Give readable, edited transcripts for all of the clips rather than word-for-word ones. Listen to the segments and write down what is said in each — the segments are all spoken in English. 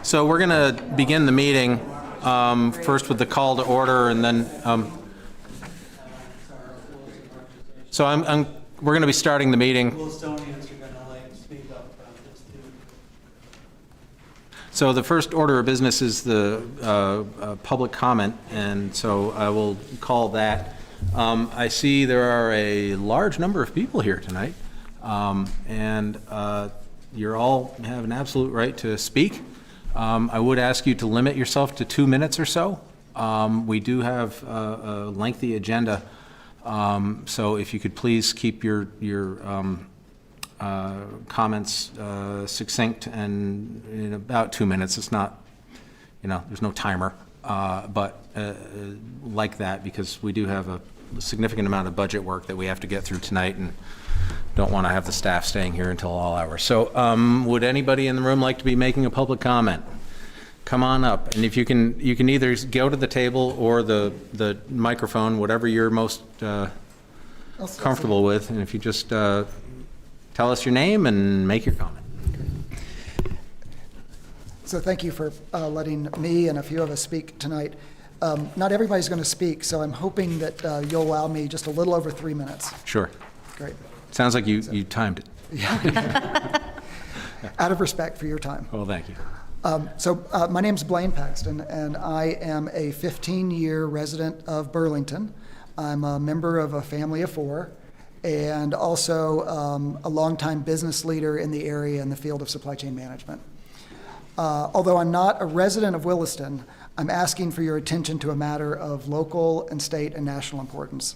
So we're going to begin the meeting first with the call to order, and then we're going to be starting the meeting. Willisonians are going to speak up about this too. So the first order of business is the public comment, and so I will call that. I see there are a large number of people here tonight, and you all have an absolute right to speak. I would ask you to limit yourself to 2 minutes or so. We do have a lengthy agenda, so if you could please keep your comments succinct and in about 2 minutes. It's not, there's no timer, but like that, because we do have a significant amount of budget work that we have to get through tonight, and don't want to have the staff staying here until all hours. So would anybody in the room like to be making a public comment? Come on up, and if you can either go to the table or the microphone, whatever you're most comfortable with, and if you just tell us your name and make your comment. So thank you for letting me and a few of us speak tonight. Not everybody's going to speak, so I'm hoping that you'll allow me just a little over 3 minutes. Sure. Great. Sounds like you timed it. Yeah. Out of respect for your time. Well, thank you. My name's Blaine Paxton, and I am a 15-year resident of Burlington. I'm a member of a family of 4, and also a longtime business leader in the area in the field of supply chain management. Although I'm not a resident of Williston, I'm asking for your attention to a matter of local and state and national importance.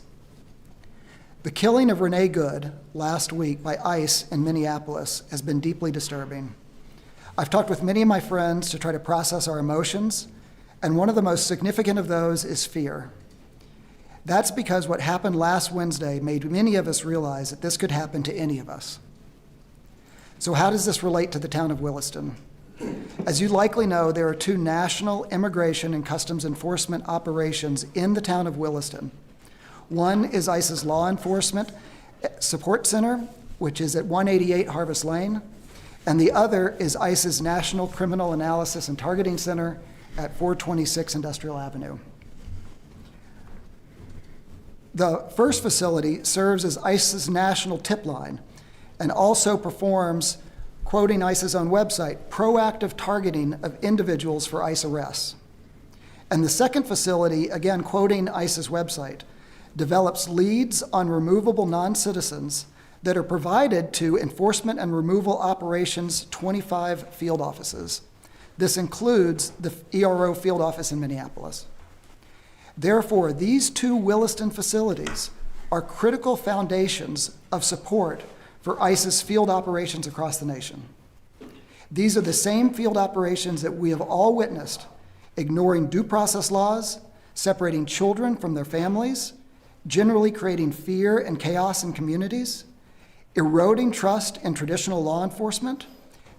The killing of Renee Good last week by ICE in Minneapolis has been deeply disturbing. I've talked with many of my friends to try to process our emotions, and one of the most significant of those is fear. That's because what happened last Wednesday made many of us realize that this could happen to any of us. So how does this relate to the town of Williston? As you likely know, there are 2 national immigration and customs enforcement operations in the town of Williston. One is ICE's Law Enforcement Support Center, which is at 188 Harvest Lane, and the other is ICE's National Criminal Analysis and Targeting Center at 426 Industrial Avenue. The first facility serves as ICE's national tip line and also performs, quoting ICE's own website, proactive targeting of individuals for ICE arrests. And the second facility, again quoting ICE's website, develops leads on removable non-citizens that are provided to Enforcement and Removal Operations 25 field offices. This includes the ERO field office in Minneapolis. Therefore, these 2 Williston facilities are critical foundations of support for ICE's field operations across the nation. These are the same field operations that we have all witnessed, ignoring due process laws, separating children from their families, generally creating fear and chaos in communities, eroding trust in traditional law enforcement,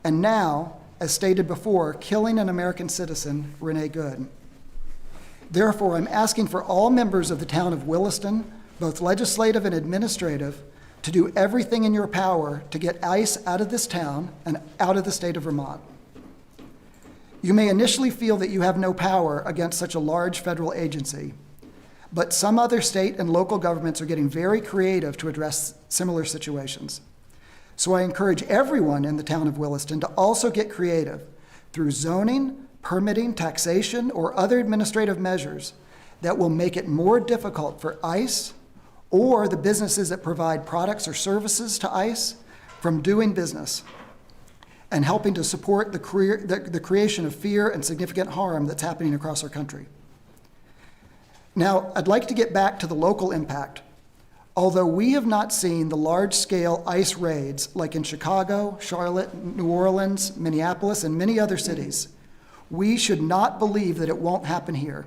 and now, as stated before, killing an American citizen, Renee Good. Therefore, I'm asking for all members of the town of Williston, both legislative and administrative, to do everything in your power to get ICE out of this town and out of the state of Vermont. You may initially feel that you have no power against such a large federal agency, but some other state and local governments are getting very creative to address similar situations. So I encourage everyone in the town of Williston to also get creative through zoning, permitting, taxation, or other administrative measures that will make it more difficult for ICE or the businesses that provide products or services to ICE from doing business and helping to support the creation of fear and significant harm that's happening across our country. Now, I'd like to get back to the local impact. Although we have not seen the large-scale ICE raids like in Chicago, Charlotte, New Orleans, Minneapolis, and many other cities, we should not believe that it won't happen here.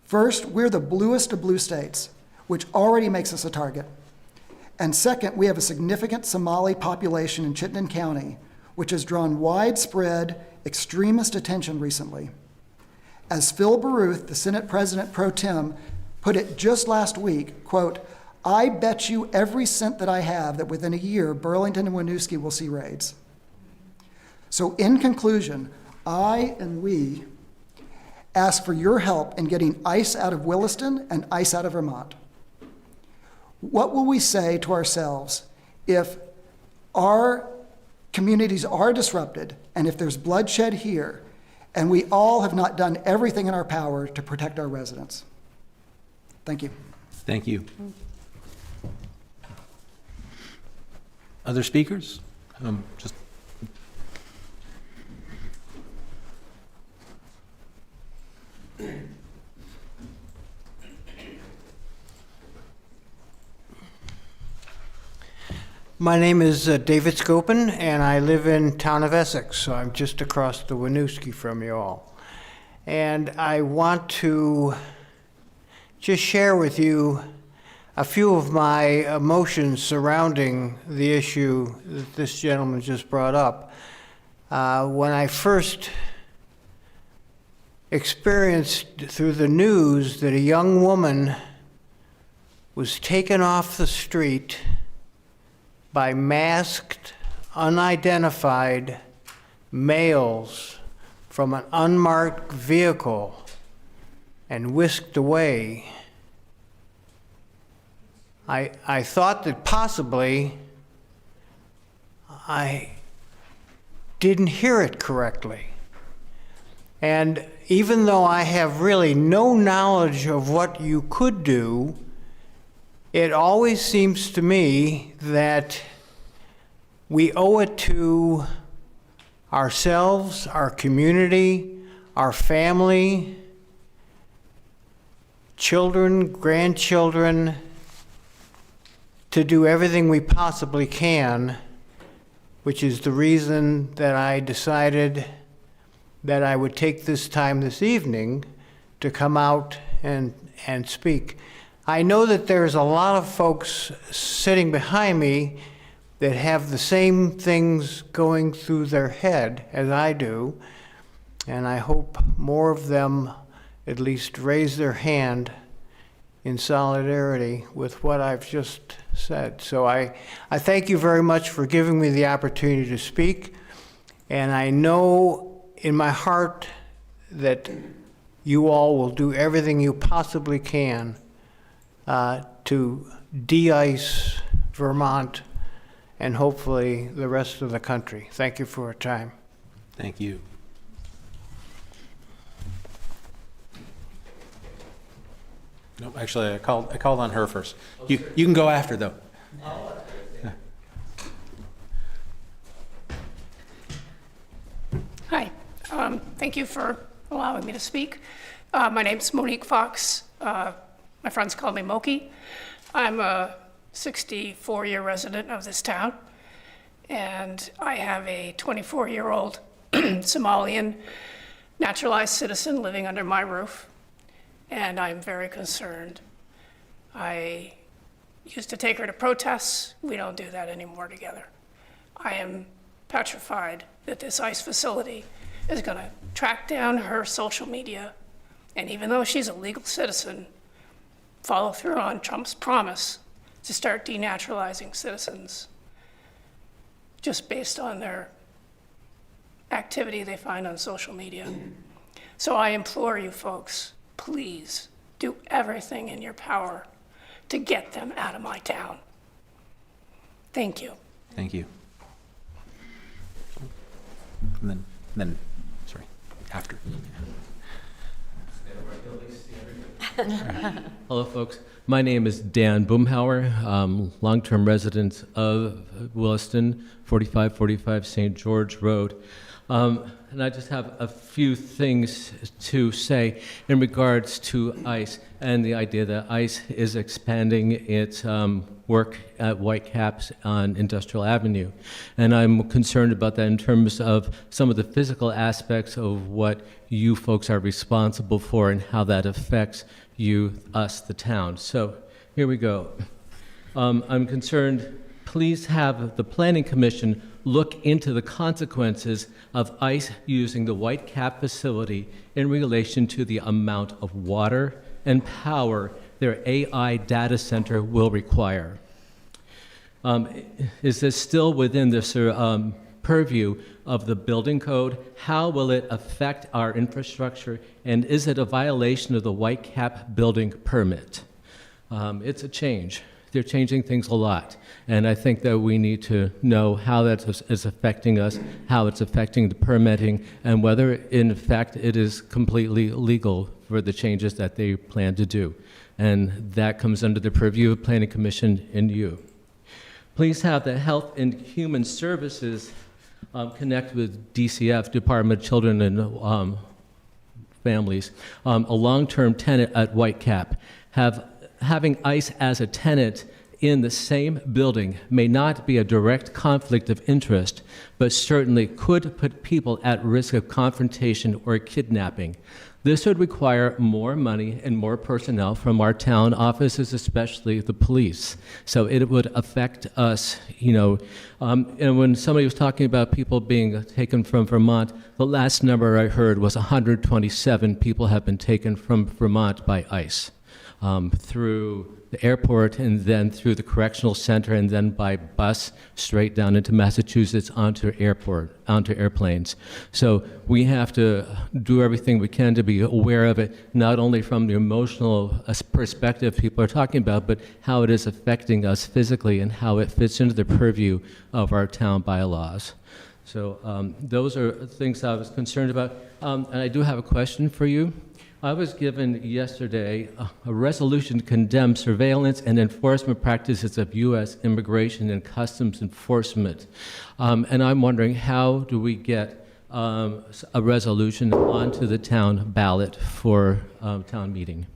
First, we're the bluest of blue states, which already makes us a target. And second, we have a significant Somali population in Chittenden County, which has drawn widespread extremist attention recently. As Phil Baruth, the Senate President pro tem, put it just last week, quote, "I bet you every cent that I have that within a year, Burlington and Winooski will see raids." So in conclusion, I and we ask for your help in getting ice out of Williston and ice out of Vermont. What will we say to ourselves if our communities are disrupted and if there's bloodshed here and we all have not done everything in our power to protect our residents? Thank you. Thank you. Other speakers? Just. My name is David Scopin, and I live in town of Essex, so I'm just across the Winooski from you all. And I want to just share with you a few of my emotions surrounding the issue that this gentleman just brought up. When I first experienced through the news that a young woman was taken off the street by masked, unidentified males from an unmarked vehicle and whisked away, I thought that possibly I didn't hear it correctly. And even though I have really no knowledge of what you could do, it always seems to me that we owe it to ourselves, our community, our family, children, grandchildren, to do everything we possibly can, which is the reason that I decided that I would take this time this evening to come out and speak. I know that there's a lot of folks sitting behind me that have the same things going through their head as I do, and I hope more of them at least raise their hand in solidarity with what I've just said. So I thank you very much for giving me the opportunity to speak, and I know in my heart that you all will do everything you possibly can to de-ice Vermont and hopefully the rest of the country. Thank you for your time. Thank you. No, actually, I called on her first. You can go after, though. Hi. Thank you for allowing me to speak. My name's Monique Fox. My friends call me Moki. I'm a 64-year resident of this town, and I have a 24-year-old Somalian naturalized citizen living under my roof, and I'm very concerned. I used to take her to protests. We don't do that anymore together. I am petrified that this ICE facility is going to track down her social media, and even though she's a legal citizen, follow through on Trump's promise to start denaturalizing citizens just based on their activity they find on social media. So I implore you folks, please do everything in your power to get them out of my town. Thank you. Thank you. And then, sorry, after. Hello, folks. My name is Dan Boomhauer, long-term resident of Williston, 4545 St. George Road. And I just have a few things to say in regards to ICE and the idea that ICE is expanding its work at Whitecaps on Industrial Avenue. And I'm concerned about that in terms of some of the physical aspects of what you folks are responsible for and how that affects you, us, the town. So here we go. I'm concerned, please have the Planning Commission look into the consequences of ICE using the Whitecap facility in relation to the amount of water and power their AI data center will require. Is this still within the purview of the building code? How will it affect our infrastructure? And is it a violation of the Whitecap building permit? It's a change. They're changing things a lot. And I think that we need to know how that is affecting us, how it's affecting the permitting, and whether, in fact, it is completely legal for the changes that they plan to do. And that comes under the purview of Planning Commission and you. Please have the Health and Human Services connect with DCF, Department of Children and Families, a long-term tenant at Whitecap. Having ICE as a tenant in the same building may not be a direct conflict of interest, but certainly could put people at risk of confrontation or kidnapping. This would require more money and more personnel from our town offices, especially the police. So it would affect us, and when somebody was talking about people being taken from Vermont, the last number I heard was 127 people have been taken from Vermont by ICE. Through the airport and then through the correctional center and then by bus straight down into Massachusetts onto airplanes. So we have to do everything we can to be aware of it, not only from the emotional perspective people are talking about, but how it is affecting us physically and how it fits into the purview of our town bylaws. So those are things I was concerned about. And I do have a question for you. I was given yesterday a resolution to condemn surveillance and enforcement practices of U.S. Immigration and Customs Enforcement. And I'm wondering, how do we get a resolution onto the town ballot for town meeting?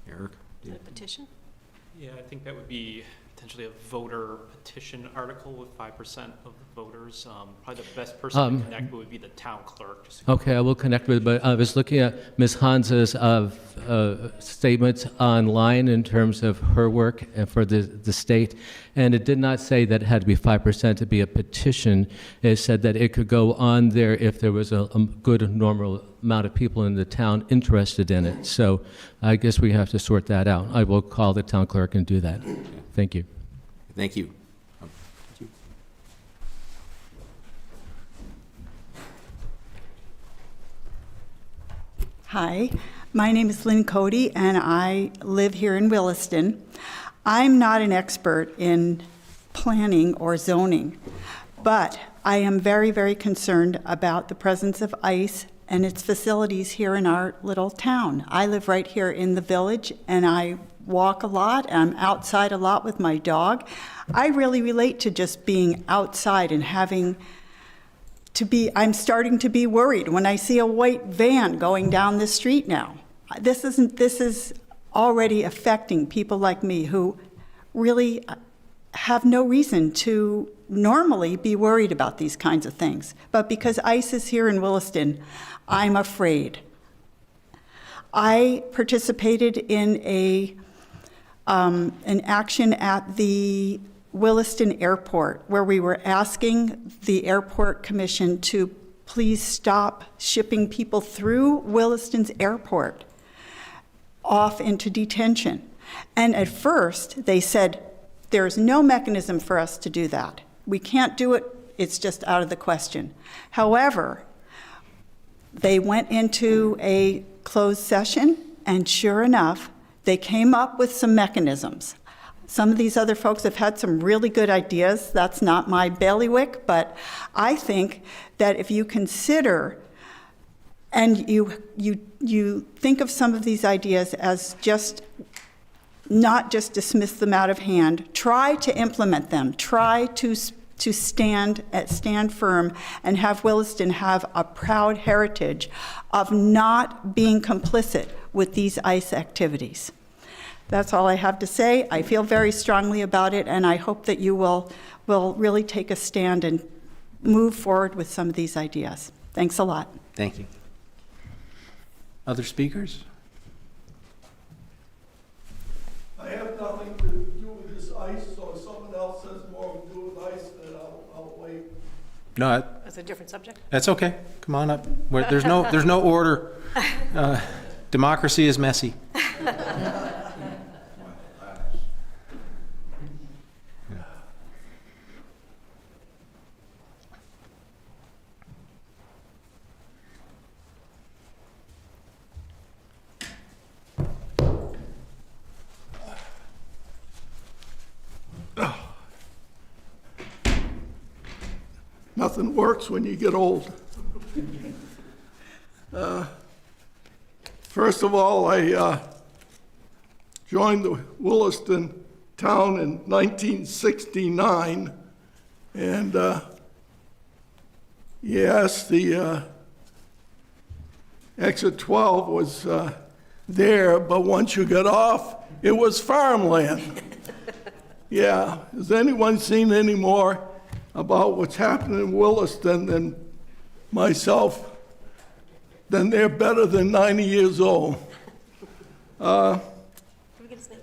Eric? A petition? Yeah, I think that would be potentially a voter petition article with 5% of the voters. Probably the best person to connect with would be the town clerk. Okay, I will connect with, but I was looking at Ms. Hans's statements online in terms of her work and for the state, and it did not say that it had to be 5% to be a petition. It said that it could go on there if there was a good normal amount of people in the town interested in it. So I guess we have to sort that out. I will call the town clerk and do that. Thank you. Thank you. Hi, my name is Lynn Cody, and I live here in Williston. I'm not an expert in planning or zoning, but I am very, very concerned about the presence of ICE and its facilities here in our little town. I live right here in the village, and I walk a lot, and I'm outside a lot with my dog. I really relate to just being outside and having I'm starting to be worried when I see a white van going down the street now. This is already affecting people like me who really have no reason to normally be worried about these kinds of things. But because ICE is here in Williston, I'm afraid. I participated in an action at the Williston Airport, where we were asking the Airport Commission to please stop shipping people through Williston's airport off into detention. And at first, they said, there's no mechanism for us to do that. We can't do it, it's just out of the question. However, they went into a closed session, and sure enough, they came up with some mechanisms. Some of these other folks have had some really good ideas. That's not my bailiwick, but I think that if you consider and you think of some of these ideas as just not just dismiss them out of hand, try to implement them, try to stand firm and have Williston have a proud heritage of not being complicit with these ICE activities. That's all I have to say. I feel very strongly about it, and I hope that you will really take a stand and move forward with some of these ideas. Thanks a lot. Thank you. Other speakers? I have nothing to do with this ice, so if someone else says more to do with ice, then I'll wait. No, That's a different subject. that's okay. Come on up. There's no order. Democracy is messy. Nothing works when you get old. First of all, I joined the Williston town in 1969, and yes, the exit 12 was there, but once you got off, it was farmland. Yeah, has anyone seen any more about what's happening in Williston than myself? Then they're better than 90 years old. Can we get his name?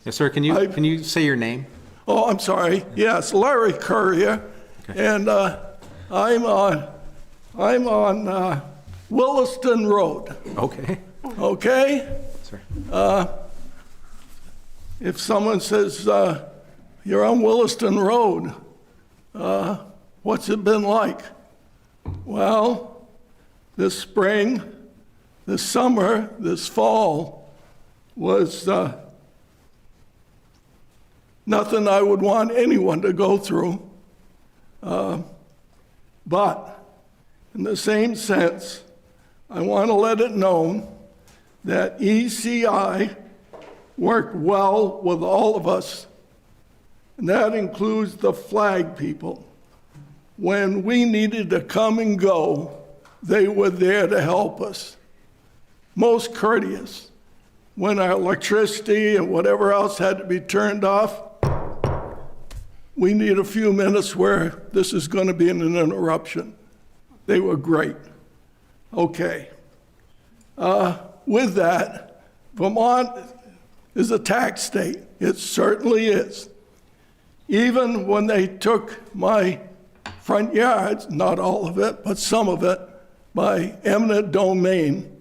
Yes, sir, can you say your name? Oh, I'm sorry. Yes, Larry Courier, and I'm on Williston Road. Okay. Okay. Sir. If someone says you're on Williston Road, what's it been like? Well, this spring, this summer, this fall was nothing I would want anyone to go through. But in the same sense, I want to let it known that ECI worked well with all of us, and that includes the flag people. When we needed to come and go, they were there to help us. Most courteous. When our electricity and whatever else had to be turned off, we need a few minutes where this is going to be an interruption. They were great. Okay. With that, Vermont is a tax state. It certainly is. Even when they took my front yards, not all of it, but some of it, by eminent domain.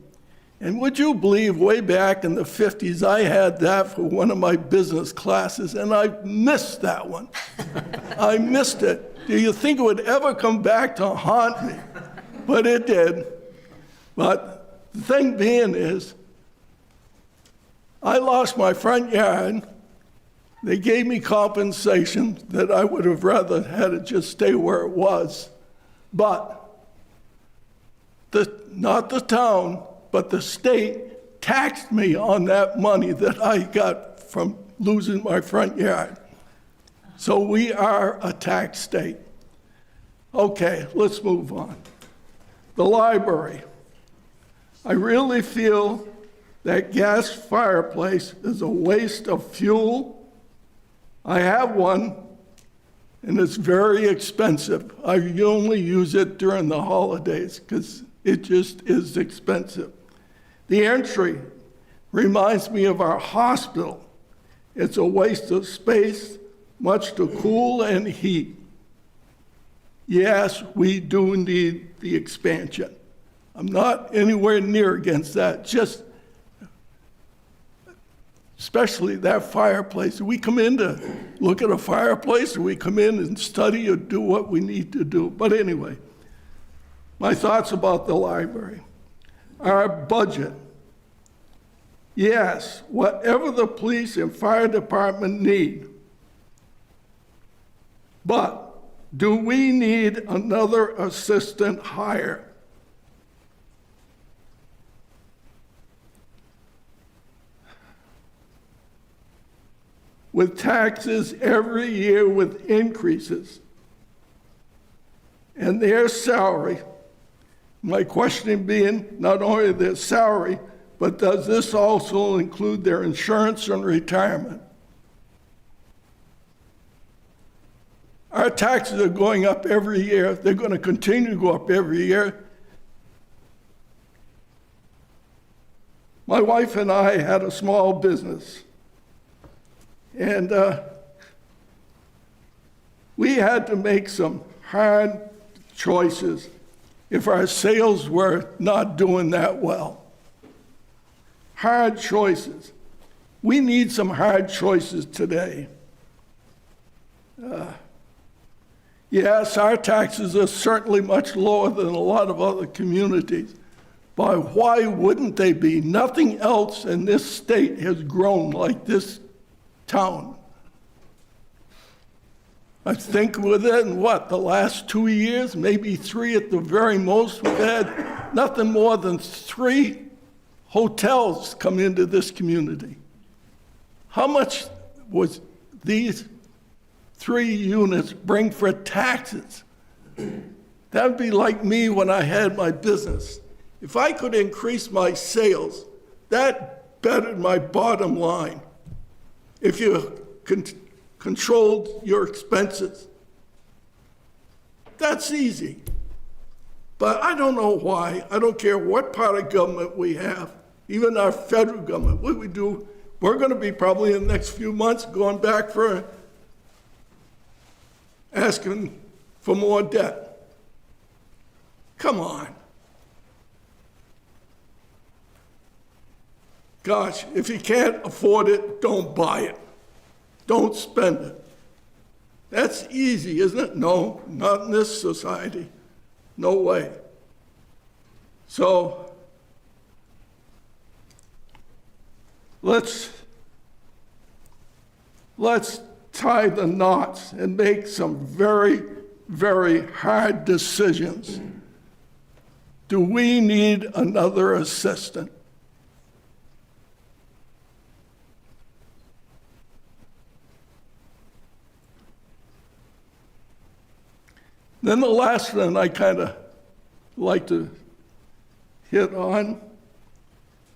And would you believe, way back in the 50s, I had that for one of my business classes, and I missed that one. I missed it. Do you think it would ever come back to haunt me? But it did. But the thing being is, I lost my front yard. They gave me compensation that I would have rather had it just stay where it was. But not the town, but the state taxed me on that money that I got from losing my front yard. So we are a tax state. Okay, let's move on. The library. I really feel that gas fireplace is a waste of fuel. I have one, and it's very expensive. I only use it during the holidays because it just is expensive. The entry reminds me of our hospital. It's a waste of space, much to cool and heat. Yes, we do need the expansion. I'm not anywhere near against that, just especially that fireplace. We come in to look at a fireplace, or we come in and study or do what we need to do. But anyway, my thoughts about the library. Our budget. Yes, whatever the police and fire department need. But do we need another assistant hire? With taxes every year with increases, and their salary, my question being not only their salary, but does this also include their insurance and retirement? Our taxes are going up every year. They're going to continue to go up every year. My wife and I had a small business. And we had to make some hard choices if our sales were not doing that well. Hard choices. We need some hard choices today. Yes, our taxes are certainly much lower than a lot of other communities, but why wouldn't they be? Nothing else in this state has grown like this town. I think within, the last 2 years, maybe 3 at the very most, we've had nothing more than 3 hotels come into this community. How much was these 3 units bring for taxes? That would be like me when I had my business. If I could increase my sales, that bettered my bottom line. If you controlled your expenses, that's easy. But I don't know why. I don't care what part of government we have, even our federal government, what we do. We're going to be probably in the next few months going back for asking for more debt. Come on. Gosh, if you can't afford it, don't buy it. Don't spend it. That's easy, isn't it? No, not in this society. No way. So, let's tie the knots and make some very, very hard decisions. Do we need another assistant? Then the last one I kind of like to hit on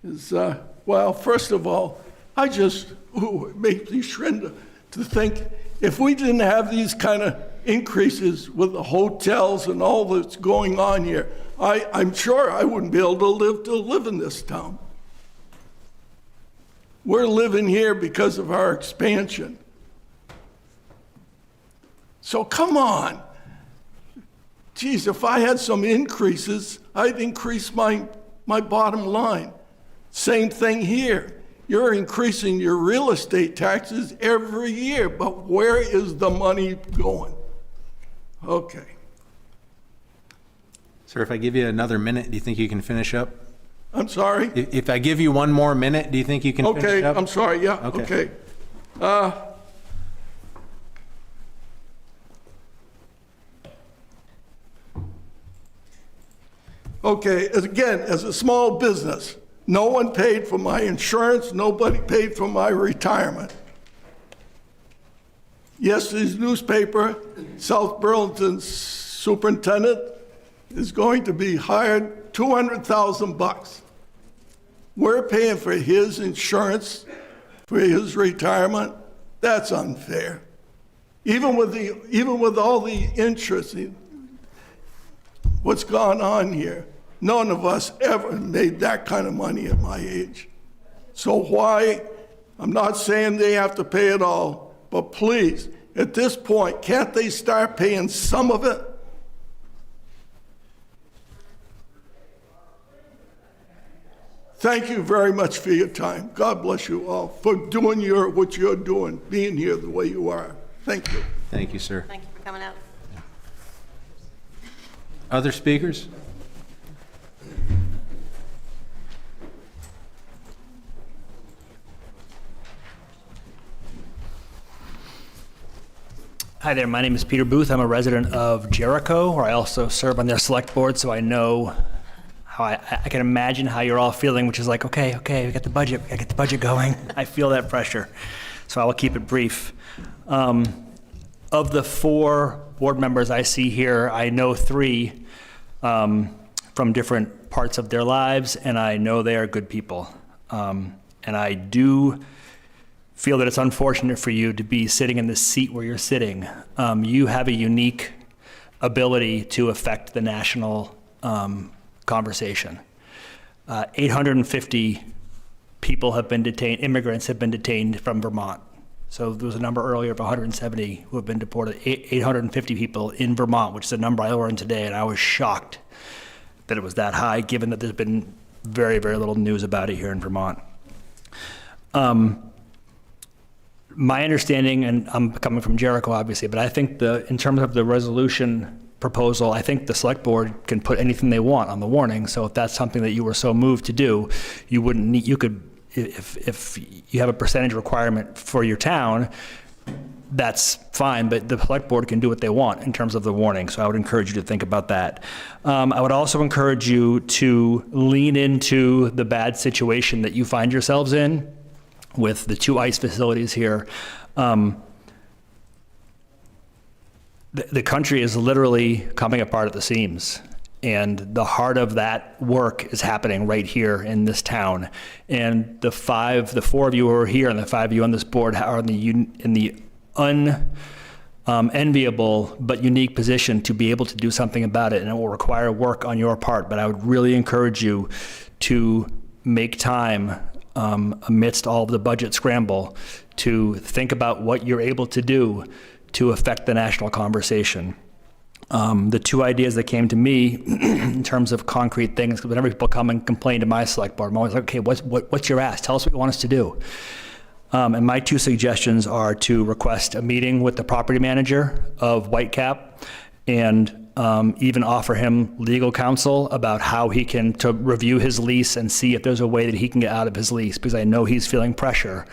is, first of all, it makes me shrind to think if we didn't have these kind of increases with the hotels and all that's going on here, I'm sure I wouldn't be able to live in this town. We're living here because of our expansion. So come on. Geez, if I had some increases, I'd increase my bottom line. Same thing here. You're increasing your real estate taxes every year, but where is the money going? Okay. Sir, if I give you another minute, do you think you can finish up? I'm sorry? If I give you one more minute, do you think you can finish Okay, up? I'm sorry, yeah, Okay. Okay, again, as a small business, no one paid for my insurance, nobody paid for my retirement. Yesterday's newspaper, South Burlington's superintendent is going to be hired $200,000. We're paying for his insurance, for his retirement. That's unfair. Even with all the interest, what's gone on here, none of us ever made that kind of money at my age. So why? I'm not saying they have to pay it all, but please, at this point, can't they start paying some of it? Thank you very much for your time. God bless you all for doing what you're doing, being here the way you are. Thank you. Thank you, sir. Thank you for coming out. Other speakers? Hi there, my name is Peter Booth. I'm a resident of Jericho, where I also serve on their select board, so I know how I can imagine how you're all feeling, which is like, okay, we got the budget, we gotta get the budget going. I feel that pressure, so I will keep it brief. Of the 4 board members I see here, I know 3 from different parts of their lives, and I know they are good people. And I do feel that it's unfortunate for you to be sitting in the seat where you're sitting. You have a unique ability to affect the national conversation. 850 people have been detained, immigrants have been detained from Vermont. So there was a number earlier of 170 who have been deported, 850 people in Vermont, which is a number I learned today, and I was shocked that it was that high, given that there's been very, very little news about it here in Vermont. My understanding, and I'm coming from Jericho, obviously, but I think in terms of the resolution proposal, I think the select board can put anything they want on the warning. So if that's something that you were so moved to do, you wouldn't need, you could, if you have a percentage requirement for your town, that's fine, but the select board can do what they want in terms of the warning, so I would encourage you to think about that. I would also encourage you to lean into the bad situation that you find yourselves in with the 2 ICE facilities here. The country is literally coming apart at the seams, and the heart of that work is happening right here in this town. And the 4 of you who are here and the 5 of you on this board are in the unenviable but unique position to be able to do something about it, and it will require work on your part. But I would really encourage you to make time amidst all of the budget scramble to think about what you're able to do to affect the national conversation. The 2 ideas that came to me in terms of concrete things, whenever people come and complain to my select board, I'm always like, okay, what's your ask? Tell us what you want us to do. And my 2 suggestions are to request a meeting with the property manager of Whitecap and even offer him legal counsel about how he can to review his lease and see if there's a way that he can get out of his lease, because I know he's feeling pressure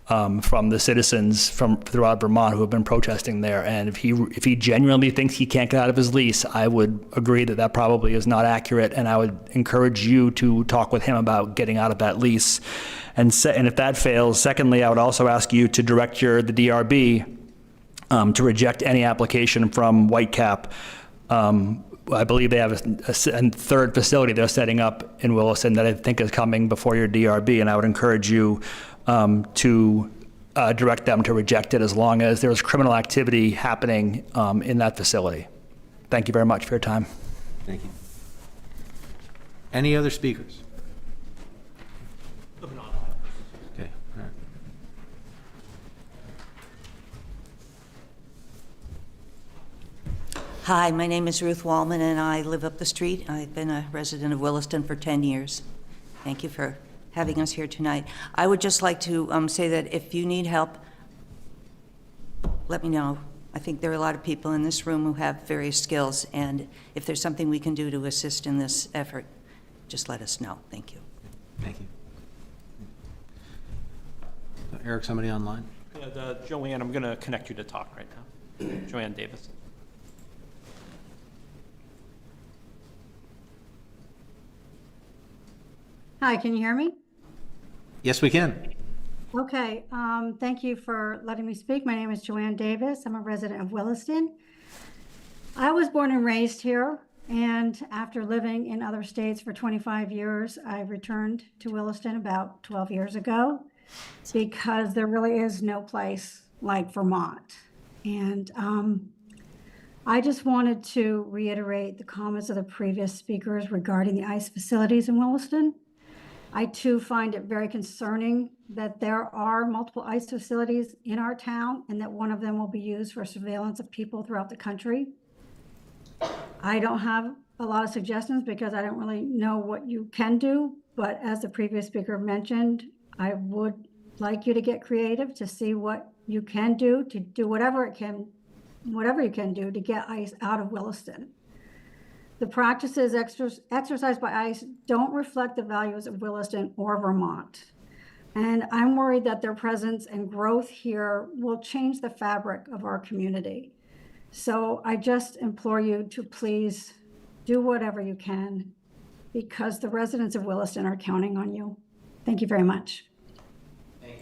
from the citizens from throughout Vermont who have been protesting there. And if he genuinely thinks he can't get out of his lease, I would agree that that probably is not accurate, and I would encourage you to talk with him about getting out of that lease. And if that fails, secondly, I would also ask you to direct the DRB to reject any application from Whitecap. I believe they have a 3rd facility they're setting up in Williston that I think is coming before your DRB, and I would encourage you to direct them to reject it as long as there's criminal activity happening in that facility. Thank you very much for your time. Thank you. Any other speakers? Okay. All right. Hi, my name is Ruth Wallman, and I live up the street. I've been a resident of Williston for 10 years. Thank you for having us here tonight. I would just like to say that if you need help, let me know. I think there are a lot of people in this room who have various skills, and if there's something we can do to assist in this effort, just let us know. Thank you. Thank you. Eric, somebody online? Yeah, Joanne, I'm going to connect you to talk right now. Joanne Davis. Hi, can you hear me? Yes, we can. Okay, thank you for letting me speak. My name is Joanne Davis. I'm a resident of Williston. I was born and raised here, and after living in other states for 25 years, I returned to Williston about 12 years ago because there really is no place like Vermont. And I just wanted to reiterate the comments of the previous speakers regarding the ICE facilities in Williston. I too find it very concerning that there are multiple ICE facilities in our town and that one of them will be used for surveillance of people throughout the country. I don't have a lot of suggestions because I don't really know what you can do, but as the previous speaker mentioned, I would like you to get creative to see what you can do, to do whatever you can do to get ICE out of Williston. The practices exercised by ICE don't reflect the values of Williston or Vermont. And I'm worried that their presence and growth here will change the fabric of our community. So I just implore you to please do whatever you can because the residents of Williston are counting on you. Thank you very much. Thank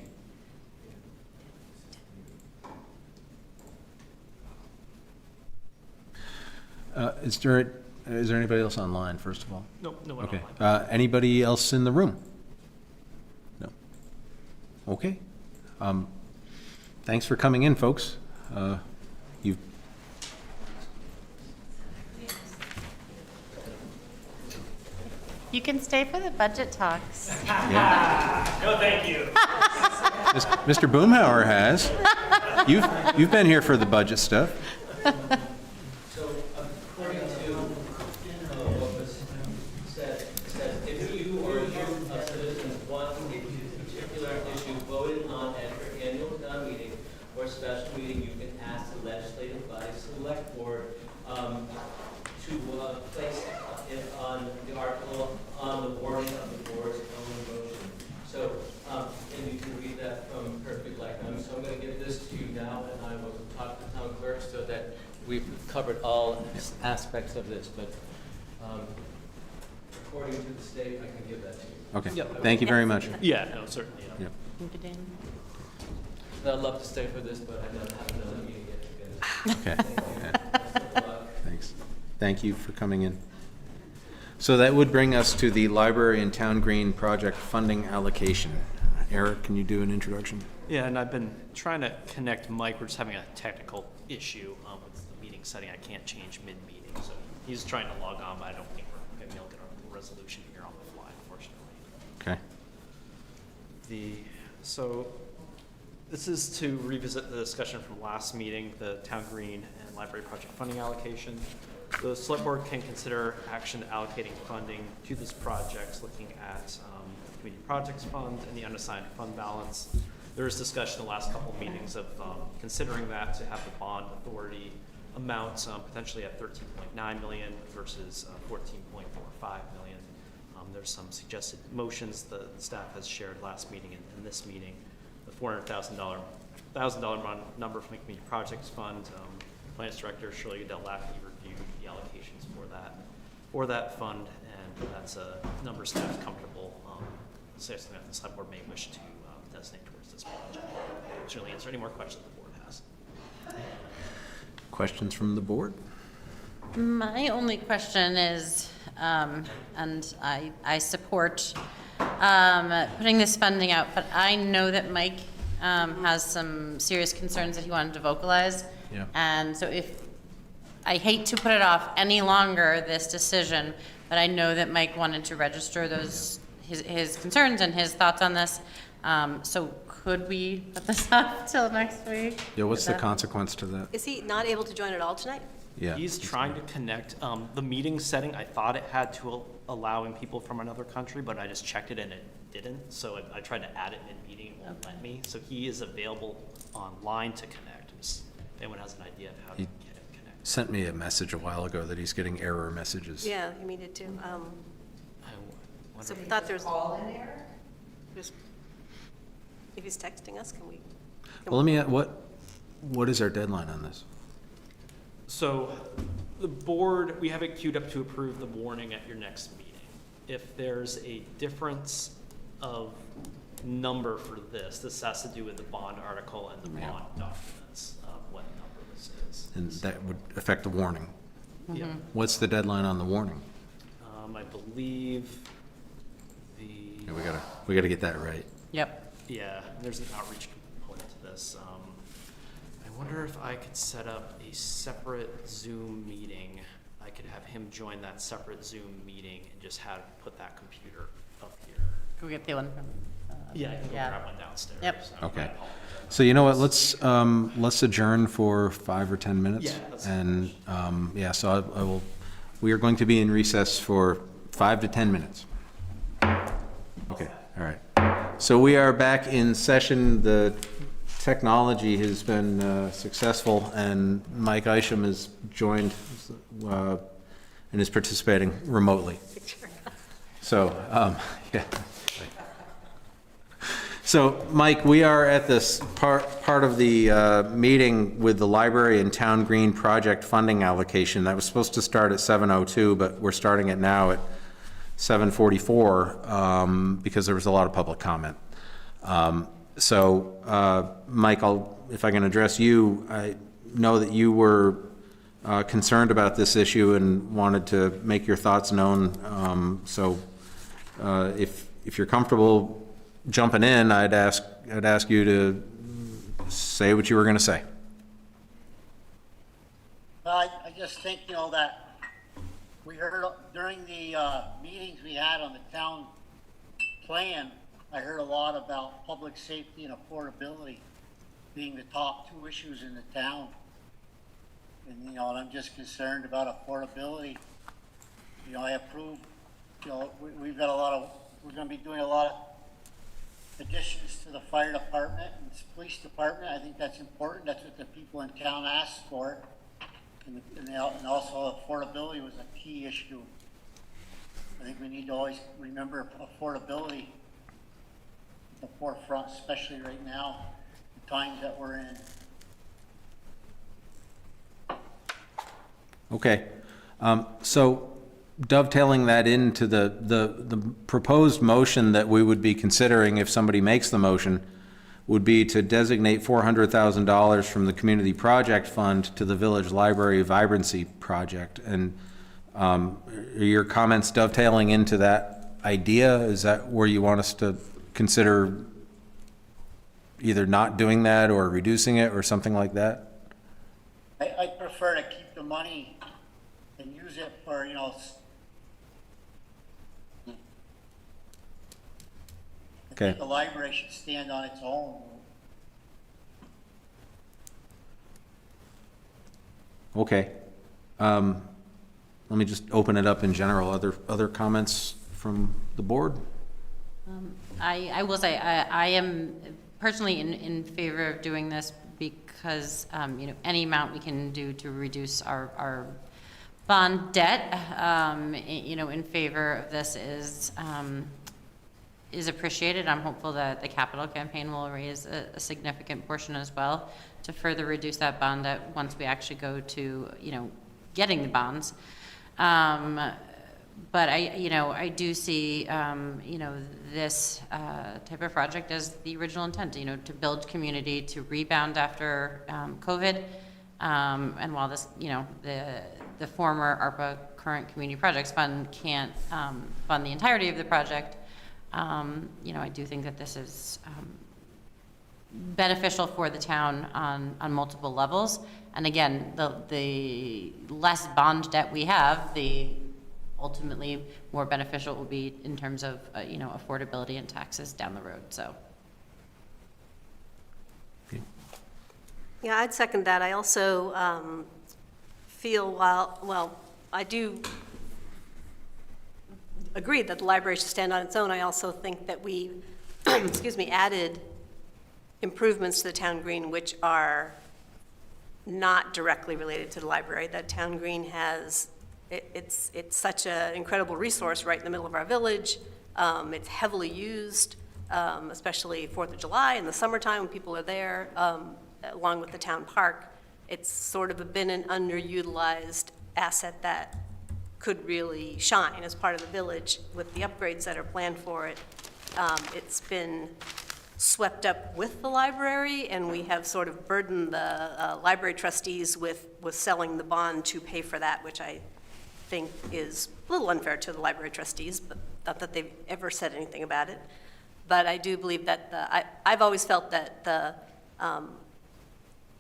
you. Is there anybody else online, first of all? No one Okay. online. Anybody else in the room? No. Okay. Thanks for coming in, folks. You can stay for the budget talks. No, thank you. Mr. Boomhauer has. You've been here for the budget stuff. So according to what was said, if you or a group of citizens want a particular issue voted on at your annual town meeting or special meeting, you can ask the legislative body select board to place it on the article on the warning of the board's own motion. So, and you can read that from perfect like so I'm going to give this to you now. we've covered all aspects of this, but according to the state, I can give that to you. Okay, Yep. thank you very much. Yeah, no, certainly, yeah. Yep. Thank you, Dan. I'd love to stay for this, but I don't have another meeting yet to get. Okay. Thanks. Thank you for coming in. So that would bring us to the library and town green project funding allocation. Eric, can you do an introduction? Yeah, and I've been trying to connect Mike. We're just having a technical issue with the meeting setting. I can't change mid-meeting, so he's trying to log on, but I don't think we're going to be able to get a resolution here on the fly, unfortunately. Okay. So this is to revisit the discussion from last meeting, the town green and library project funding allocation. The select board can consider action allocating funding to this project, looking at the community projects fund and the unassigned fund balance. There was discussion in the last couple of meetings of considering that to have the bond authority amount potentially at 13.9 million versus 14.45 million. There's some suggested motions the staff has shared last meeting and this meeting. The $400,000 number from the community projects fund. Finance Director Shirley Udell-Lackey reviewed the allocations for that fund, and that's a number staff is comfortable suggesting that the select board may wish to designate towards this project. Shirley, answer any more questions the board has. Questions from the board? My only question is, and I support putting this funding out, but I know that Mike has some serious concerns that he wanted to vocalize. Yeah. And so I hate to put it off any longer, this decision, but I know that Mike wanted to register his concerns and his thoughts on this. So could we put this off till next week? Yeah, what's the consequence to that? Is he not able to join at all tonight? Yeah. He's trying to connect. The meeting setting, I thought it had to allowing people from another country, but I just checked it and it didn't. So I tried to add it mid-meeting, it won't let me. So he is available online to connect. If anyone has an idea of how to get him connected. Sent me a message a while ago that he's getting error messages. Yeah, he needed to. I wonder So we thought there's all in there. If he's texting us, can we? Well, let me ask, what is our deadline on this? So the board, we have it queued up to approve the warning at your next meeting. If there's a difference of number for this has to do with the bond article and the bond documents, what number this is. And that would affect the warning. Yeah. What's the deadline on the warning? I believe Yeah, we gotta get that right. Yep. yeah, there's an outreach component to this. I wonder if I could set up a separate Zoom meeting. I could have him join that separate Zoom meeting and just put that computer up here. Go get the one from. Yeah, I can go grab one downstairs. Yep. So Okay. So you know what, let's adjourn for 5 or 10 minutes. Yeah, that's And, so I will, we are going to be in recess for 5 to 10 minutes. Okay, all right. So we are back in session. The technology has been successful, and Mike Isham has joined and is participating remotely. So, yeah. So, Mike, we are at this part of the meeting with the library and town green project funding allocation. That was supposed to start at 7:02, but we're starting it now at 7:44 because there was a lot of public comment. Mike, if I can address you, I know that you were concerned about this issue and wanted to make your thoughts known. If you're comfortable jumping in, I'd ask you to say what you were going to say. I just think, that we heard during the meetings we had on the town plan, I heard a lot about public safety and affordability being the top two issues in the town. And, and I'm just concerned about affordability. I approve, we've got we're going to be doing a lot of additions to the fire department and the police department. I think that's important. That's what the people in town asked for. And also affordability was a key issue. I think we need to always remember affordability at the forefront, especially right now, the times that we're in. Okay. So dovetailing that into the proposed motion that we would be considering if somebody makes the motion would be to designate $400,000 from the Community Project Fund to the Village Library Vibrancy Project. And are your comments dovetailing into that idea? Is that where you want us to consider either not doing that or reducing it or something like that? I prefer to keep the money and use it for, you know, I Okay. think the library should stand on its own. Okay. Let me just open it up in general. Other comments from the board? I will say, I am personally in favor of doing this because, you know, any amount we can do to reduce our bond debt, you know, in favor of this is appreciated. I'm hopeful that the capital campaign will raise a significant portion as well to further reduce that bond debt once we actually go to, you know, getting the bonds. But I do see, you know, this type of project as the original intent, you know, to build community, to rebound after COVID. And while this, you know, the former ARPA current community projects fund can't fund the entirety of the project, you know, I do think that this is beneficial for the town on multiple levels. And again, the less bond debt we have, the ultimately more beneficial it will be in terms of, you know, affordability and taxes down the road, so. Yeah, I'd second that. I also feel I do agree that the library should stand on its own. I also think that we, excuse me, added improvements to the town green which are not directly related to the library. That town green has, it's such an incredible resource right in the middle of our village. It's heavily used, especially 4th of July in the summertime when people are there, along with the town park. It's sort of been an underutilized asset that could really shine as part of the village with the upgrades that are planned for it. It's been swept up with the library, and we have sort of burdened the library trustees with selling the bond to pay for that, which I think is a little unfair to the library trustees, but not that they've ever said anything about it. But I do believe that I've always felt that the,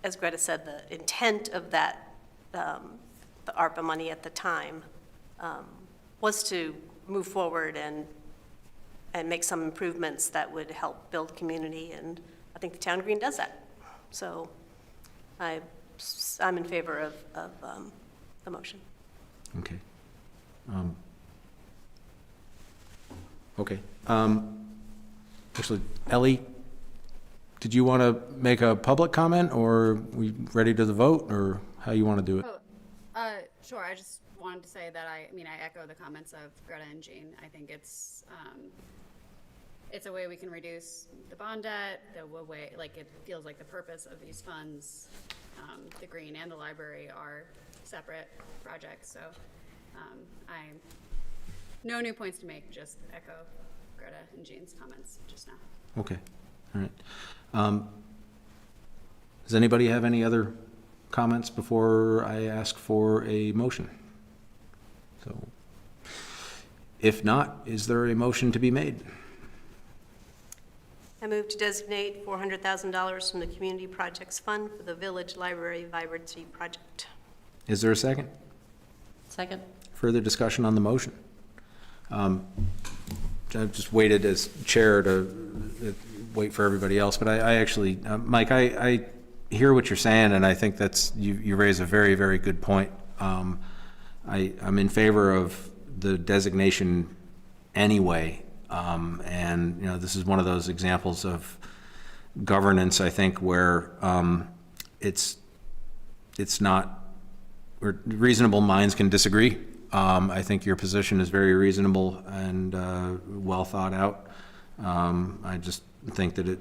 as Greta said, the intent of that, the ARPA money at the time was to move forward and make some improvements that would help build community, and I think the town green does that. So I'm in favor of the motion. Okay. Okay. Actually, Ellie, did you want to make a public comment, or are we ready to the vote, or how you want to do it? Sure. I just wanted to say that I echo the comments of Greta and Jean. I think it's a way we can reduce the bond debt, the way, like, it feels like the purpose of these funds, the green and the library are separate projects. So no new points to make, just echo Greta and Jean's comments just now. Okay. All right. Does anybody have any other comments before I ask for a motion? So, if not, is there a motion to be made? I move to designate $400,000 from the Community Projects Fund for the Village Library Vibrancy Project. Is there a second? Second. Further discussion on the motion? I've just waited as chair to wait for everybody else, but I actually, Mike, I hear what you're saying, and I think that's, you raise a very, very good point. I'm in favor of the designation anyway, and you know, this is one of those examples of governance, I think, where it's not, where reasonable minds can disagree. I think your position is very reasonable and well thought out. I just think that it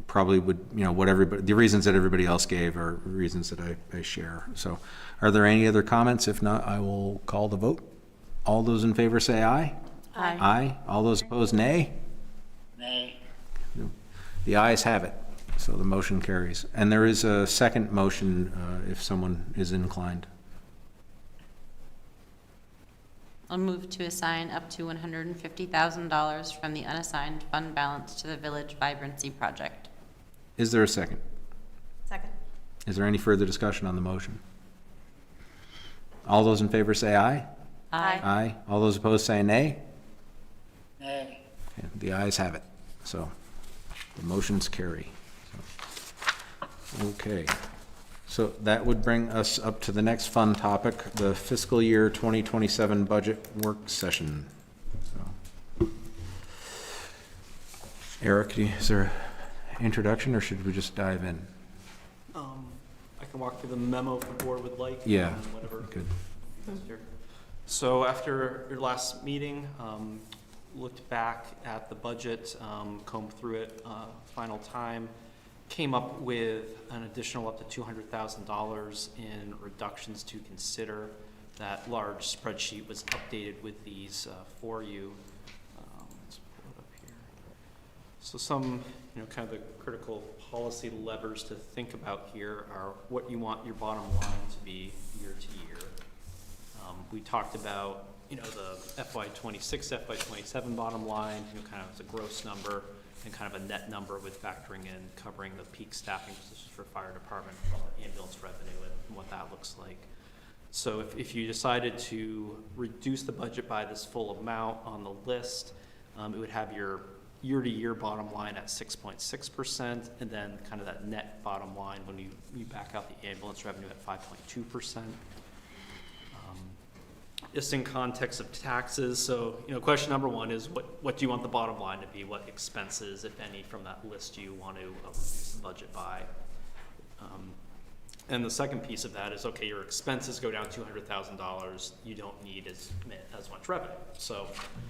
probably would, what everybody, the reasons that everybody else gave are reasons that I share. So are there any other comments? If not, I will call the vote. All those in favor say aye. Aye. Aye. All those opposed, nay. Nay. The ayes have it, so the motion carries. And there is a second motion if someone is inclined. I'll move to assign up to $150,000 from the unassigned fund balance to the Village Vibrancy Project. Is there a second? Second. Is there any further discussion on the motion? All those in favor say aye. Aye. Aye. All those opposed say nay. Nay. Okay, the ayes have it. So the motions carry. Okay. So that would bring us up to the next fun topic, the fiscal year 2027 budget work session. So, Eric, is there an introduction or should we just dive in? I can walk through the memo if the board would like. Yeah, Whatever. good. So after your last meeting, looked back at the budget, combed through it final time, came up with an additional up to $200,000 in reductions to consider. That large spreadsheet was updated with these for you. Let's pull it up here. So some, kind of the critical policy levers to think about here are what you want your bottom line to be year to year. We talked about, the FY26, FY27 bottom line, kind of as a gross number, and kind of a net number with factoring in covering the peak staffing positions for fire department, ambulance revenue, and what that looks like. So if you decided to reduce the budget by this full amount on the list, it would have your year-to-year bottom line at 6.6%, and then kind of that net bottom line when you back out the ambulance revenue at 5.2%. Just in context of taxes, so question number one is what do you want the bottom line to be? What expenses, if any, from that list do you want to reduce the budget by? And the second piece of that is, okay, your expenses go down $200,000. You don't need as much revenue. So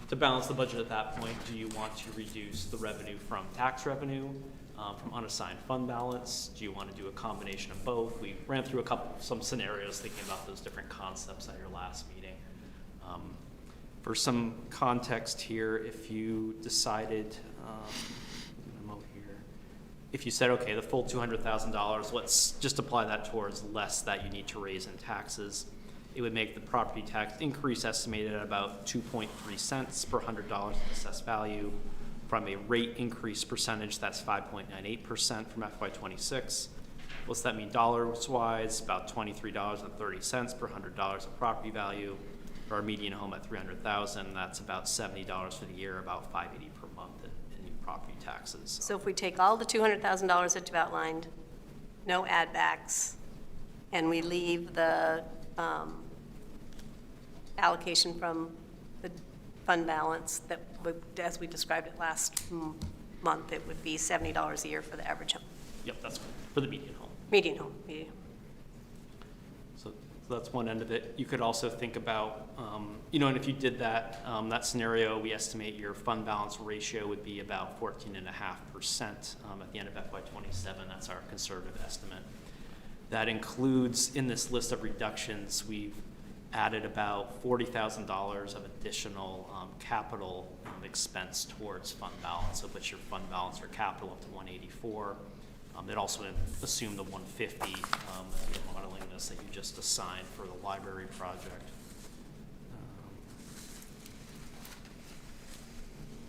to balance the budget at that point, do you want to reduce the revenue from tax revenue, from unassigned fund balance? Do you want to do a combination of both? We ran through some scenarios thinking about those different concepts at your last meeting. For some context here, if you decided, if you said, okay, the full $200,000, let's just apply that towards less that you need to raise in taxes, it would make the property tax increase estimated at about 2.3 cents per $100 in assessed value. From a rate increase percentage, that's 5.98% from FY26. What's that mean dollars-wise? About $23.30 per $100 of property value. For our median home at $300,000, that's about $70 for the year, about $580 per month in new property taxes. So if we take all the $200,000 that you've outlined, no add backs, and we leave the allocation from the fund balance that, as we described it last month, it would be $70 a year for the average home. Yep, that's for the median home. Median home. So that's one end of it. You could also think about, and if you did that, that scenario, we estimate your fund balance ratio would be about 14.5% at the end of FY27. That's our conservative estimate. That includes, in this list of reductions, we've added about $40,000 of additional capital expense towards fund balance, of which your fund balance or capital up to 184. It also assumed the 150 modeling this that you just assigned for the library project.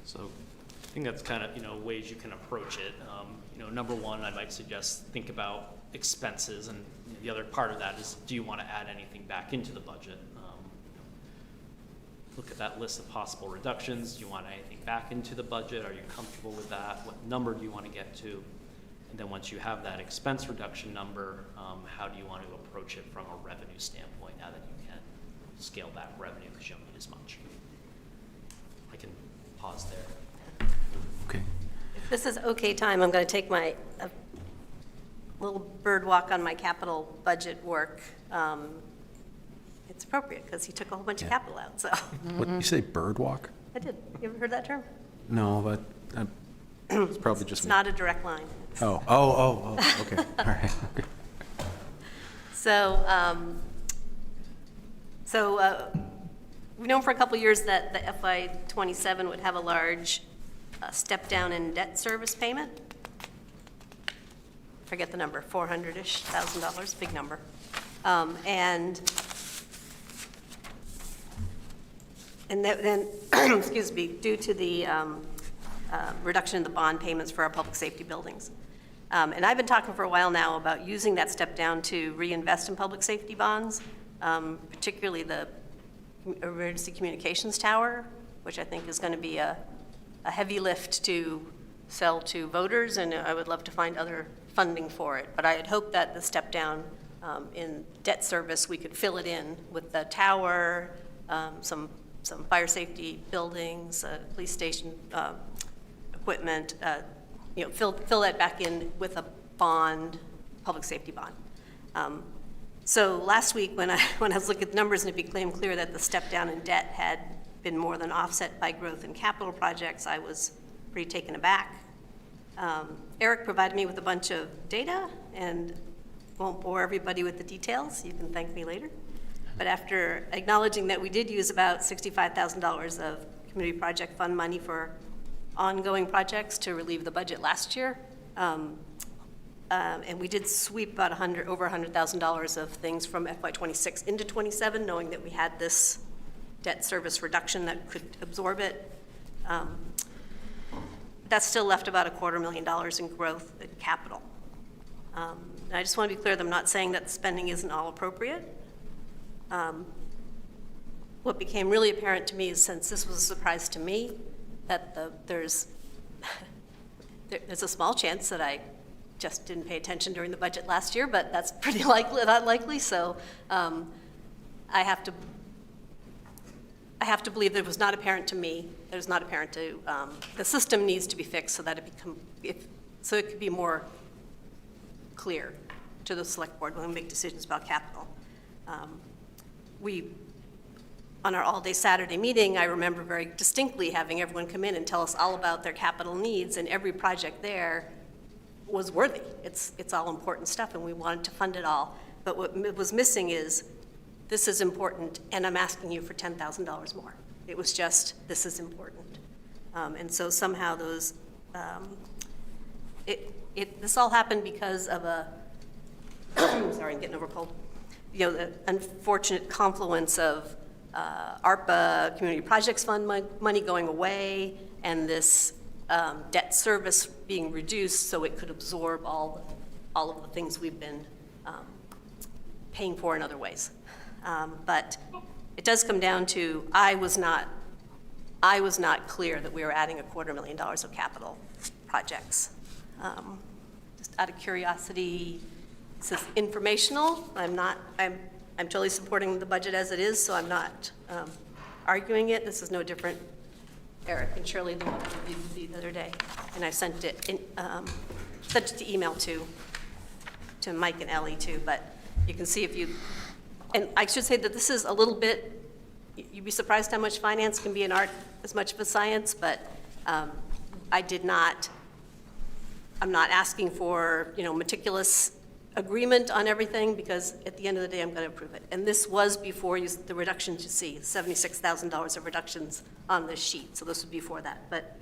So I think that's kind of ways you can approach it. Number one, I might suggest think about expenses, and the other part of that is, do you want to add anything back into the budget? Look at that list of possible reductions. Do you want anything back into the budget? Are you comfortable with that? What number do you want to get to? And then once you have that expense reduction number, how do you want to approach it from a revenue standpoint now that you can scale back revenue because you don't need as much? I can pause there. Okay. If this is okay time, I'm going to take my little bird walk on my capital budget work. It's appropriate because he took a whole bunch of capital out. So. What, you say bird walk? I did. You ever heard that term? No, but It's probably just It's me. not a direct line. Oh, okay, all right. Okay. So we've known for a couple years that the FY '27 would have a large step down in debt service payment. Forget the number, $400-ish thousand, big number. And then, excuse me, due to the reduction in the bond payments for our public safety buildings. And I've been talking for a while now about using that step down to reinvest in public safety bonds, particularly the emergency communications tower, which I think is going to be a heavy lift to sell to voters, and I would love to find other funding for it. But I had hoped that the step down in debt service, we could fill it in with the tower, some fire safety buildings, police station equipment, fill that back in with a bond, public safety bond. So last week, when I was looking at the numbers and it became clear that the step down in debt had been more than offset by growth in capital projects, I was pretty taken aback. Eric provided me with a bunch of data, and won't bore everybody with the details. You can thank me later. But after acknowledging that we did use about $65,000 of community project fund money for ongoing projects to relieve the budget last year, and we did sweep about over $100,000 of things from FY '26 into '27, knowing that we had this debt service reduction that could absorb it. That's still left about $250,000 in growth in capital. And I just want to be clear that I'm not saying that spending isn't all appropriate. What became really apparent to me is, since this was a surprise to me, that there's a small chance that I just didn't pay attention during the budget last year, but that's pretty not likely. So I have to believe that it was not apparent to me. It was not apparent to the system needs to be fixed so that it could be more clear to the select board when we make decisions about capital. On our all-day Saturday meeting, I remember very distinctly having everyone come in and tell us all about their capital needs, and every project there was worthy. It's all important stuff, and we wanted to fund it all. But what was missing is, this is important, and I'm asking you for $10,000 more. It was just, this is important. And so somehow those, this all happened because of sorry, I'm getting over a cold. The unfortunate confluence of ARPA Community Projects Fund money going away, and this debt service being reduced so it could absorb all of the things we've been paying for in other ways. But it does come down to, I was not clear that we were adding $250,000 of capital projects. Just out of curiosity, this is informational. I'm totally supporting the budget as it is, so I'm not arguing it. This is no different, Eric and Shirley, than what we reviewed the other day. And I sent it to email to Mike and Ellie too, but you can see if you, and I should say that this is a little bit, you'd be surprised how much finance can be an art as much of a science, but I'm not asking for, meticulous agreement on everything, because at the end of the day, I'm going to approve it. And this was before the reductions you see, $76,000 of reductions on this sheet. So this was before that. But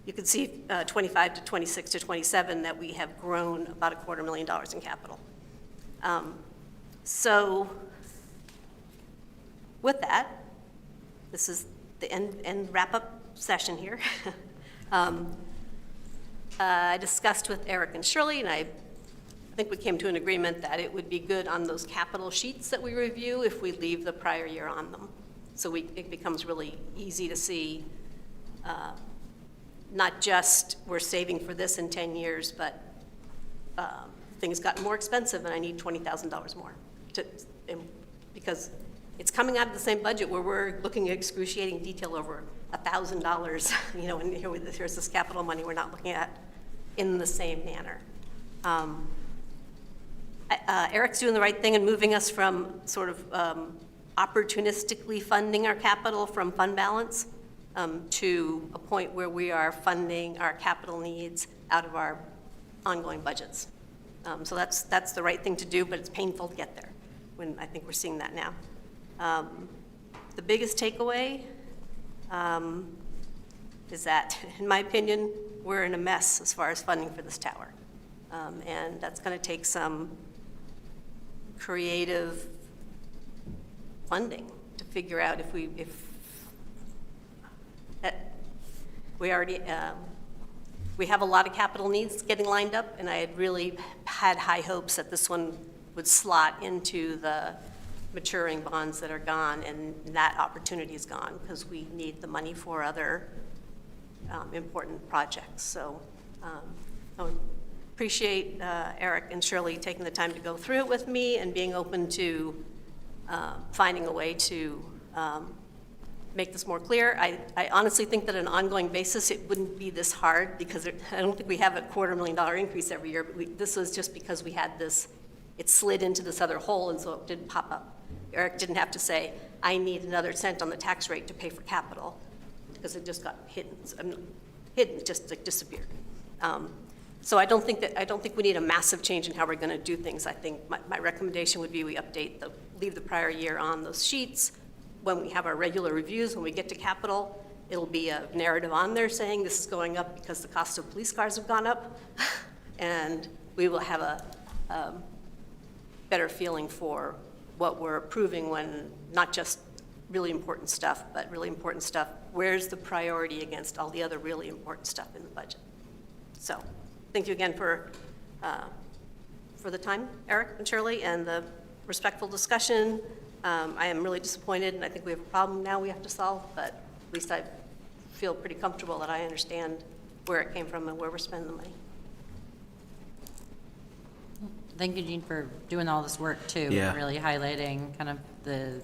you can see 25 to 26 to 27 that we have grown about $250,000 in capital. So with that, this is the end wrap-up session here. I discussed with Eric and Shirley, and I think we came to an agreement that it would be good on those capital sheets that we review if we leave the prior year on them. So it becomes really easy to see, not just we're saving for this in 10 years, but things got more expensive and I need $20,000 more. Because it's coming out of the same budget where we're looking at excruciating detail over $1,000, and here's this capital money we're not looking at in the same manner. Eric's doing the right thing and moving us from sort of opportunistically funding our capital from fund balance to a point where we are funding our capital needs out of our ongoing budgets. So that's the right thing to do, but it's painful to get there, when I think we're seeing that now. The biggest takeaway is that, in my opinion, we're in a mess as far as funding for this tower. And that's going to take some creative funding to figure out if we already, we have a lot of capital needs getting lined up, and I had really had high hopes that this one would slot into the maturing bonds that are gone, and that opportunity is gone because we need the money for other important projects. So I would appreciate Eric and Shirley taking the time to go through it with me and being open to finding a way to make this more clear. I honestly think that on an ongoing basis, it wouldn't be this hard because I don't think we have a $250,000 increase every year. But this was just because we had this, it slid into this other hole, and so it didn't pop up. Eric didn't have to say, I need another cent on the tax rate to pay for capital, because it just got hidden. It just like disappeared. So I don't think we need a massive change in how we're going to do things. I think my recommendation would be we leave the prior year on those sheets. When we have our regular reviews, when we get to capital, it'll be a narrative on there saying this is going up because the cost of police cars have gone up, and we will have a better feeling for what we're approving when not just really important stuff, but really important stuff. Where's the priority against all the other really important stuff in the budget? So thank you again for the time, Eric and Shirley, and the respectful discussion. I am really disappointed, and I think we have a problem now we have to solve, but at least I feel pretty comfortable that I understand where it came from and where we're spending the money. Thank you, Jean, for doing all this work too. Yeah. Really highlighting kind of the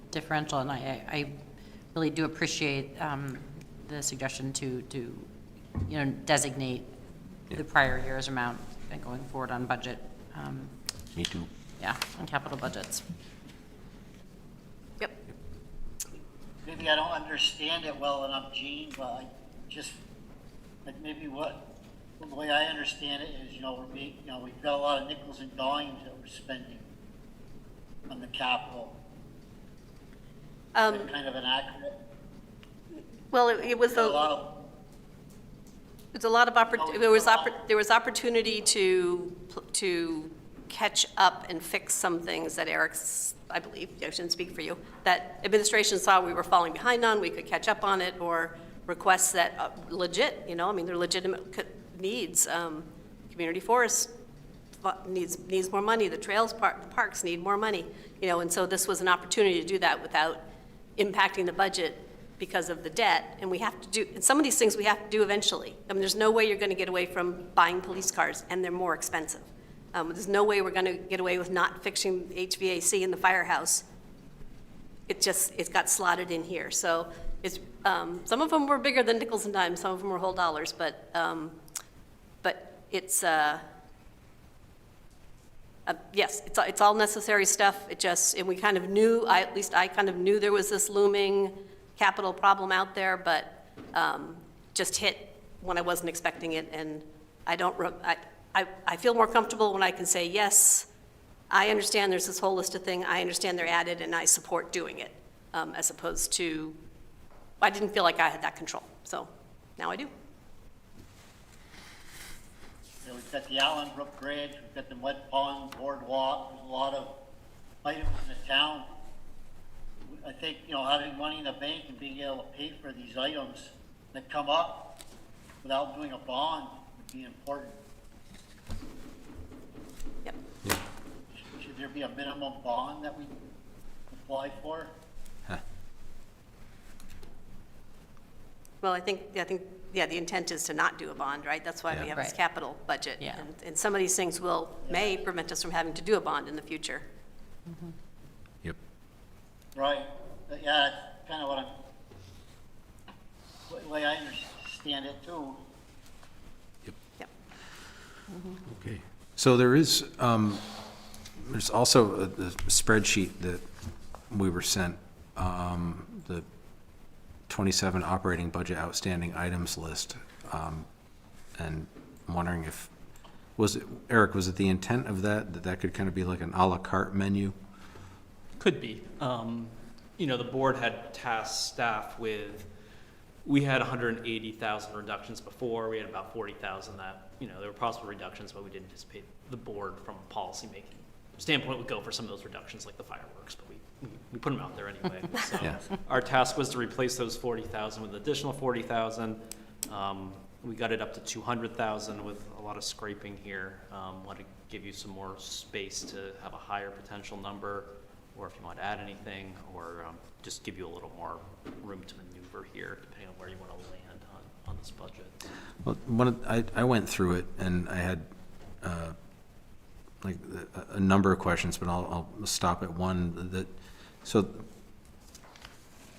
differential, and I really do appreciate the suggestion to designate the prior year's amount and going forward on budget. Me too. Yeah, on capital budgets. Yep. Maybe I don't understand it well enough, Gene, but I just, like maybe the way I understand it is, we've got a lot of nickels and dimes that we're spending on the capital. Is that kind of inaccurate? Well, it was a lot of there was opportunity to catch up and fix some things that Eric's, I believe, I shouldn't speak for you, that administration saw we were falling behind on, we could catch up on it, or requests that legit, they're legitimate needs. Community forest needs more money, the trails, the parks need more money, and so this was an opportunity to do that without impacting the budget because of the debt, and we have to do, and some of these things we have to do eventually. There's no way you're going to get away from buying police cars, and they're more expensive. There's no way we're going to get away with not fixing HVAC in the firehouse. It got slotted in here. So it's some of them were bigger than nickels and dimes, some of them were whole dollars, but it's yes, it's all necessary stuff. And we kind of knew, at least I kind of knew there was this looming capital problem out there, but just hit when I wasn't expecting it, and I feel more comfortable when I can say, yes, I understand there's this whole list of things, I understand they're added, and I support doing it, as opposed to, I didn't feel like I had that control. So now I do. We've got the Allen Brook Bridge, we've got the Mud Pond Boardwalk, there's a lot of items in the town. I think, having money in the bank and being able to pay for these items that come up without doing a bond would be important. Yep. Should there be a minimum bond that we apply for? Well, I think, yeah, the intent is to not do a bond, right? That's why we have this capital budget. Yeah. And some of these things may prevent us from having to do a bond in the future. Mm-hmm. Yep. Right. Yeah, that's kind of the way I understand it too. Yep. Okay. So there's also the spreadsheet that we were sent, the 27 operating budget outstanding items list. And I'm wondering if, Eric, was it the intent of that could kind of be like an à la carte menu? Could be. You know, the board had tasked staff with, we had 180,000 reductions before. We had about 40,000 that, you know, there were possible reductions, but we didn't anticipate the board from a policy-making standpoint would go for some of those reductions like the fireworks, but we put them out there anyway. So Yeah. our task was to replace those 40,000 with an additional 40,000. We got it up to 200,000 with a lot of scraping here. Want to give you some more space to have a higher potential number, or if you want to add anything, or just give you a little more room to maneuver here, depending on where you want to land on this budget. Well, I went through it and I had like a number of questions, but I'll stop at one. So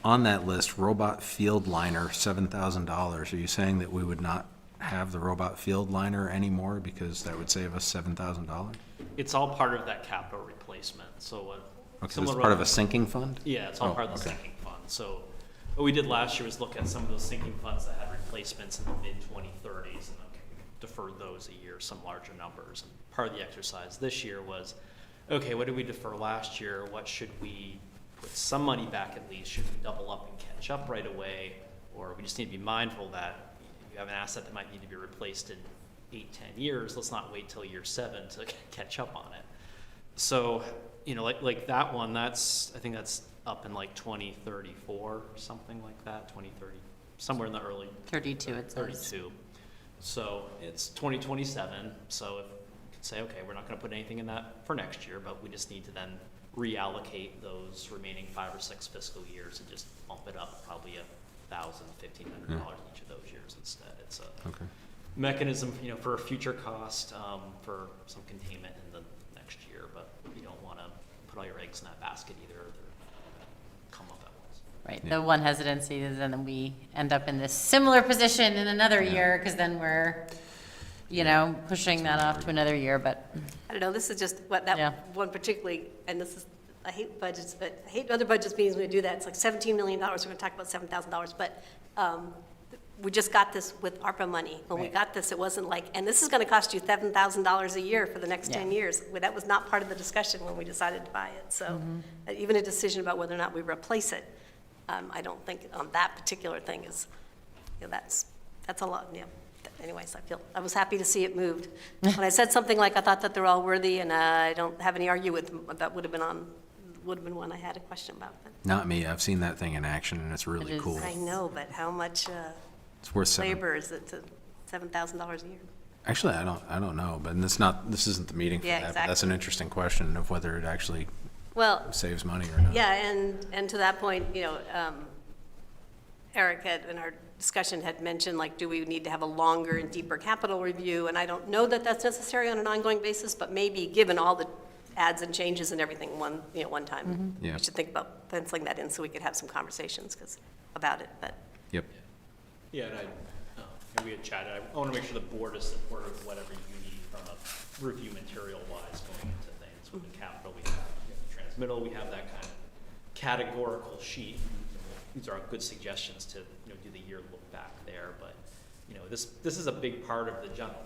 on that list, robot field liner, $7,000. Are you saying that we would not have the robot field liner anymore because that would save us $7,000? It's all part of that capital replacement. So Okay, so it's part of a sinking fund? Yeah, it's all part of the sinking fund. So what we did last year was look at some of those sinking funds that had replacements in the mid-2030s, and okay, we deferred those a year, some larger numbers. And part of the exercise this year was, okay, what did we defer last year? What should we put some money back at least? Should we double up and catch up right away? Or we just need to be mindful that you have an asset that might need to be replaced in 8-10 years. Let's not wait till year 7 to catch up on it. So, you know, like that one, I think that's up in like 2034 or something like that, 2030, somewhere in the early 32 it says. 32. So it's 2027. So if you could say, okay, we're not going to put anything in that for next year, but we just need to then reallocate those remaining 5 or 6 fiscal years and just bump it up probably $1,000, $1,500 each of those years instead. It's a mechanism, you know, for a future cost, for some containment in the next year, but you don't want to put all your eggs in that basket either. They're come up at once. Right. The one hesitancy is then we end up in this similar position in another year, because then we're, you know, pushing that off to another year. But I don't know, this is just what that one particularly, and this is, I hate budgets, but I hate other budget meetings when we do that. It's like $17 million. We're going to talk about $7,000, but we just got this with ARPA money. When we got this, it wasn't like, and this is going to cost you $7,000 a year for the next 10 years. That was not part of the discussion when we decided to buy it. So even a decision about whether or not we replace it, I don't think on that particular thing is, you know, that's a lot. Yeah. Anyways, I was happy to see it moved. When I said something like I thought that they're all worthy, and I don't have any argue with them, that would have been one I had a question about. But Not me. I've seen that thing in action and it's really cool. I know, but how much It's worth labor is it to $7,000 a year? Actually, I don't know, but this isn't the meeting for Yeah, that. But exactly. that's an interesting question of whether it actually saves money or not. Yeah, and to that point, you know, Eric had, in our discussion, had mentioned, like, do we need to have a longer and deeper capital review? And I don't know that that's necessary on an ongoing basis, but maybe given all the adds and changes and everything one time, Yeah. we should think about penciling that in so we could have some conversations about it. But Yep. Yeah, and we had chatted. I want to make sure the board is supportive of whatever you need from a review material-wise going into things. With the capital, we have the transmittal, we have that kind of categorical sheet. These are good suggestions to, you know, do the year look back there, but, you know, this is a big part of the general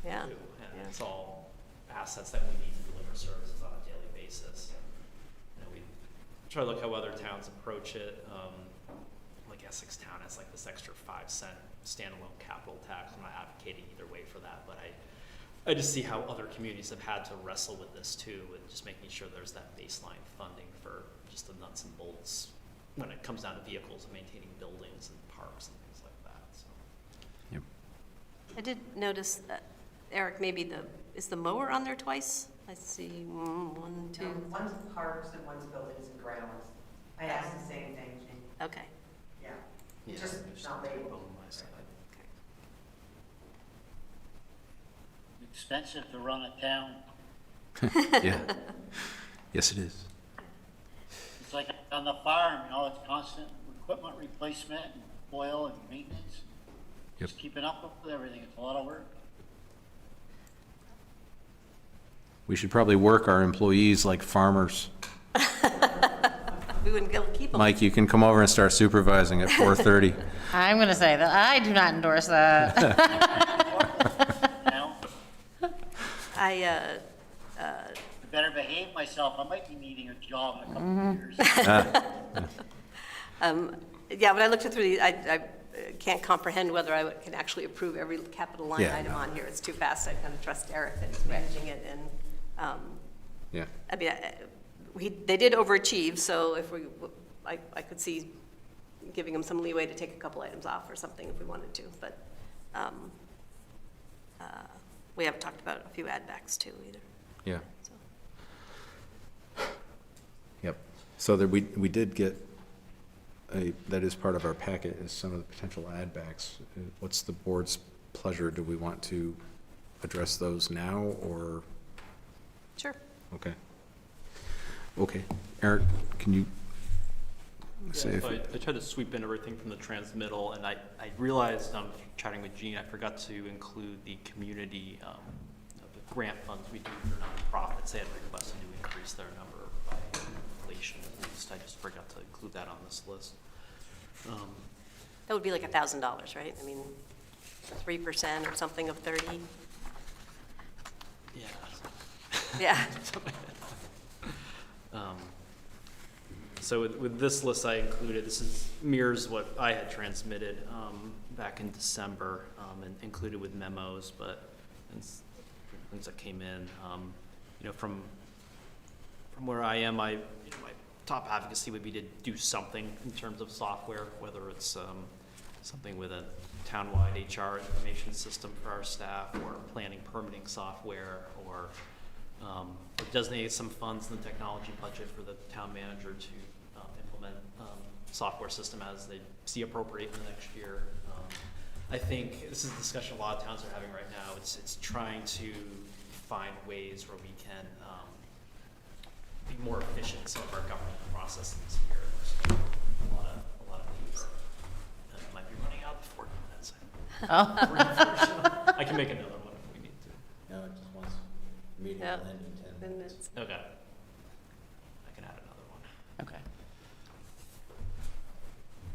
fund, too. And it's all assets that we need to deliver services on a daily basis. You know, we try to look how other towns approach it. Like Essex Town has like this extra 5-cent standalone capital tax. I'm not advocating either way for that, but I just see how other communities have had to wrestle with this too, and just making sure there's that baseline funding for just the nuts and bolts when it comes down to vehicles and maintaining buildings and parks and things like that. So. Yep. I did notice that, Eric, maybe is the mower on there twice? I see 1, 2. No, one's parks and one's buildings and grounds. I asked the same thing, Jean. Okay. Yeah. Just not labeled. Expensive to run a town. Yeah. Yes, it is. It's like on the farm, you know, it's constant equipment replacement and oil and maintenance. Yep. Just keeping up with everything. It's a lot of work. We should probably work our employees like farmers. We wouldn't be able to keep them. Mike, you can come over and start supervising at 4:30. I'm going to say that I do not endorse that. I better behave myself. I might be needing a job in a couple of years. Yeah, when I looked through these, I can't comprehend whether I can actually approve every capital line Yeah, item no. on here. It's too fast. I kind of trust Eric that he's managing it, and, Yeah. I mean, they did overachieve, so if I could see giving them some leeway to take a couple items off or something if we wanted to, but we haven't talked about a few add backs too either. Yeah. So. Yep. So there, we did get that is part of our packet, is some of the potential add backs. What's the board's pleasure? Do we want to address those now, or? Sure. Okay. Okay. Eric, can you say Yeah, if? so I tried to sweep in everything from the transmittal, and I realized, chatting with Gene, I forgot to include the community, the grant funds we do for nonprofits. They had requested to increase their number by inflation at least. I just forgot to include that on this list. That would be like $1,000, right? I mean, 3% or something of 30. Yeah. Yeah. So with this list I included, this mirrors what I had transmitted back in December and included with memos, but things that came in. From where I am, my top advocacy would be to do something in terms of software, whether it's something with a townwide HR information system for our staff, or planning permitting software, or designate some funds in the technology budget for the town manager to implement software system as they see appropriate in the next year. I think this is a discussion a lot of towns are having right now. It's trying to find ways where we can be more efficient in some of our government processes here. There's a lot of things that might be running out before minutes. I can make another one if we need to. No, it just wants meeting Yeah. will end in 10 minutes. Okay. I can add another one. Okay.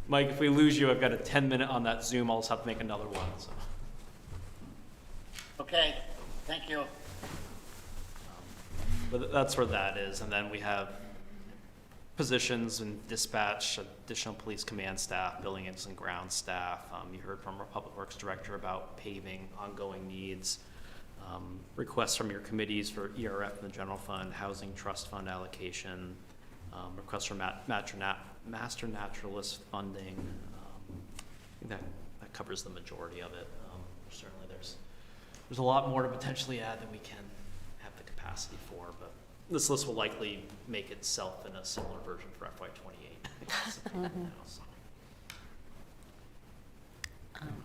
Mike, if we lose you, I've got a 10-minute on that Zoom. I'll just have to make another one. So. Okay, thank you. But that's where that is. And then we have positions in dispatch, additional police command staff, building agents and ground staff. You heard from our Public Works Director about paving, ongoing needs, requests from your committees for ERF and the General Fund, Housing Trust Fund allocation, requests for Master Naturalist funding. I think that covers the majority of it. Certainly there's a lot more to potentially add than we can have the capacity for, but this list will likely make itself in a similar version for FY28.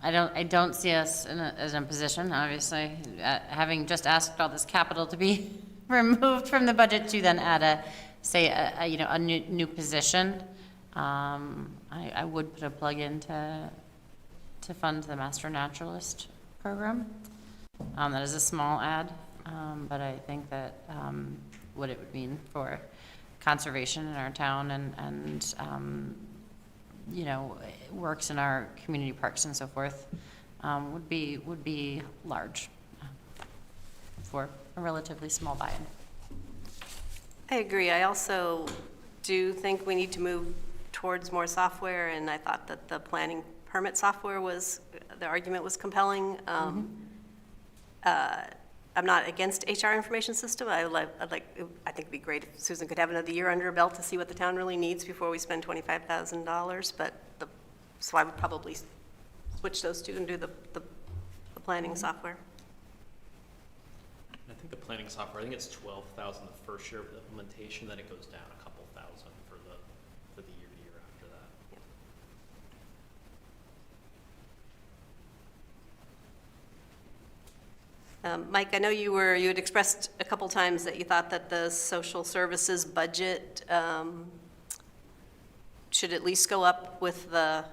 I don't see us as in a position, obviously, having just asked all this capital to be removed from the budget to then add a new position. I would put a plug in to fund the Master Naturalist program. That is a small ad, but I think that what it would mean for conservation in our town and works in our community parks and so forth would be large for a relatively small buy-in. I agree. I also do think we need to move towards more software, and I thought that the planning permit software the argument was compelling. I'm not against HR information system. I think it'd be great if Susan could have another year under her belt to see what the town really needs before we spend $25,000. So I would probably switch those two and do the planning software. I think the planning software, I think it's $12,000 the first year of the implementation, then it goes down a couple thousand for the year to year after that. Mike, I know you had expressed a couple times that you thought that the social services budget should at least go up with the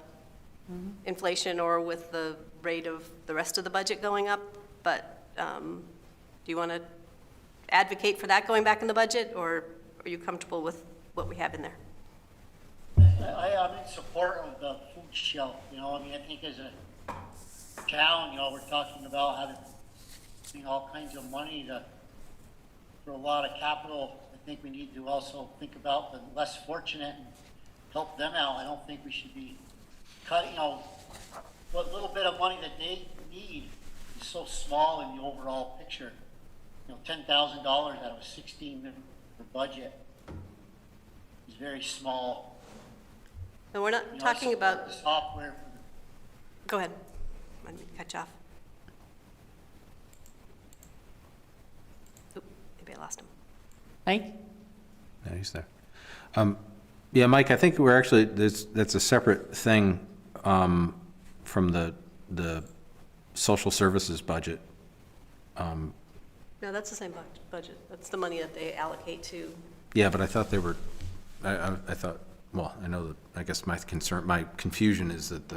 inflation or with the rate of the rest of the budget going up, but do you want to advocate for that going back in the budget, or are you comfortable with what we have in there? in support of the food shelf, you know, I mean, I think as a town, you know, we're talking about having, you know, all kinds of money for a lot of capital. I think we need to also think about the less fortunate and help them out. I don't think we should be cutting, you know, what little bit of money that they need is so small in the overall picture. You know, $10,000 out of a 16 budget is very small. And we're not talking about, the software. go ahead. I didn't mean to cut you off. Oop, maybe I lost him. Mike? Yeah, he's there. Yeah, Mike, I think we're actually, that's a separate thing from the social services budget. No, that's the same budget. That's the money that they allocate to. Yeah, but I thought they were, I thought, well, I know that, I guess my confusion is that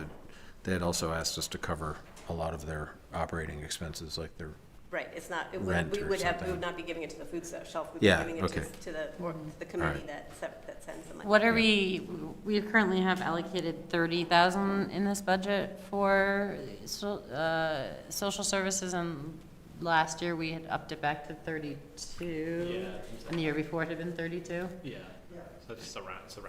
they had also asked us to cover a lot of their operating expenses, like their Right, it's not, rent we or would something. not be giving it to the food shelf. We'd be Yeah, giving it okay. to the committee that sends the money. What are we currently have allocated 30,000 in this budget for social services, and last year we had upped it back to 32. And the year before it had been 32? Yeah, so it's around 30.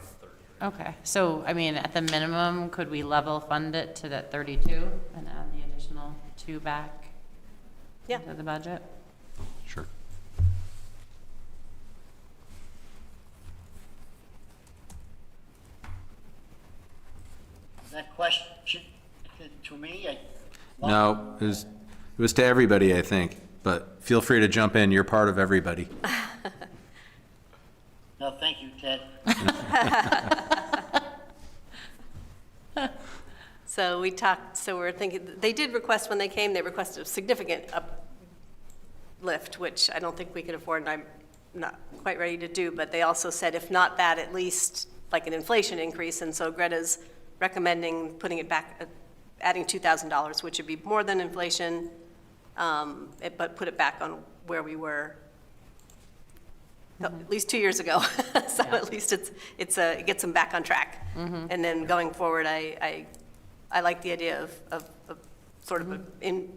Okay, so, I mean, at the minimum, could we level fund it to that 32 and add the additional 2 back? Yeah. To the budget? Sure. That question to me, No, it was to everybody, I think, but feel free to jump in. You're part of everybody. no, thank you, Ted. So we're thinking, they did request when they came, they requested a significant uplift, which I don't think we could afford, and I'm not quite ready to do, but they also said if not that, at least like an inflation increase, and so Greta's recommending putting it back, adding $2,000, which would be more than inflation, but put it back on where we were at least 2 years ago. So at least it gets them back on track. And then going forward, I like the idea of sort of an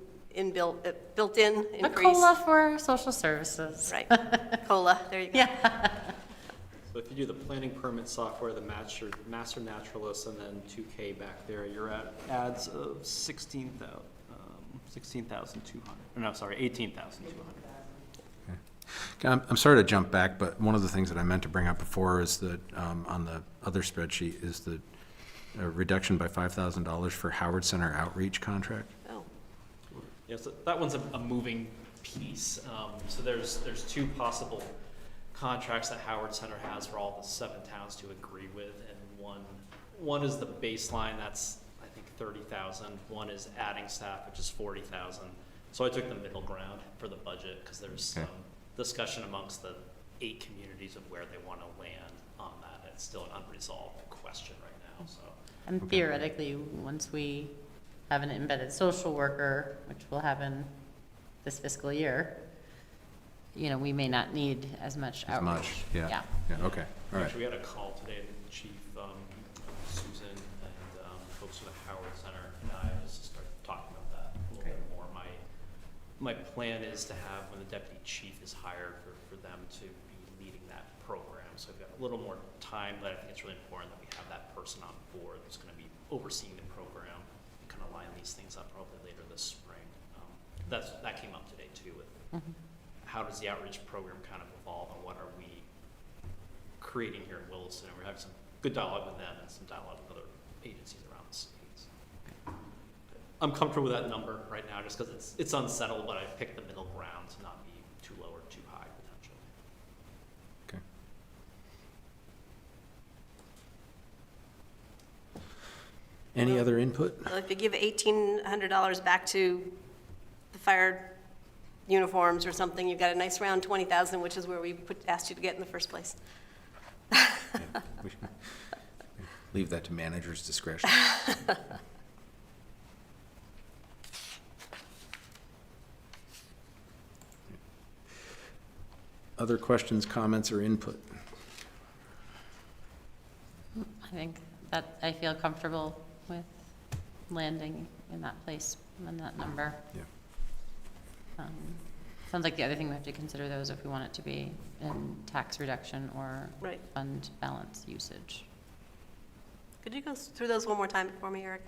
built-in increase. A COLA for social services. Right, COLA, there you go. Yeah. So if you do the planning permit software, the master naturalist, and then 2K back there, you're at adds of 16,200. No, sorry, 18,200. I'm sorry to jump back, but one of the things that I meant to bring up before is that on the other spreadsheet is the reduction by $5,000 for Howard Center outreach contract. Oh. Yeah, so that one's a moving piece. So there's 2 possible contracts that Howard Center has for all the 7 towns to agree with, and one is the baseline, that's I think 30,000. One is adding staff, which is 40,000. So I took the middle ground for the budget because there's some discussion amongst the 8 communities of where they want to land on that. It's still an unresolved question right now. So. And theoretically, once we have an embedded social worker, which will happen this fiscal year, you know, we may not need as much outreach. Yeah, okay, all right. Actually, we had a call today, the chief, Susan, and folks from the Howard Center, and I just to start talking about that a little bit more. My plan is to have, when the deputy chief is hired, for them to be leading that program. So I've got a little more time, but I think it's really important that we have that person on board that's going to be overseeing the program and kind of line these things up probably later this spring. That came up today too with how does the outreach program kind of evolve and what are we creating here in Williston? And we're having some good dialogue with them and some dialogue with other agencies around the state. I'm comfortable with that number right now just because it's unsettled, but I picked the middle ground to not be too low or too high potentially. Okay. Any other input? Well, if you give $1,800 back to the fire uniforms or something, you've got a nice round 20,000, which is where we asked you to get in the first place. We should leave that to manager's discretion. Other questions, comments, or input? I think that I feel comfortable with landing in that place and that number. Yeah. Sounds like the other thing we have to consider though is if we want it to be in tax reduction or Right. fund balance usage. Could you go through those one more time for me, Eric?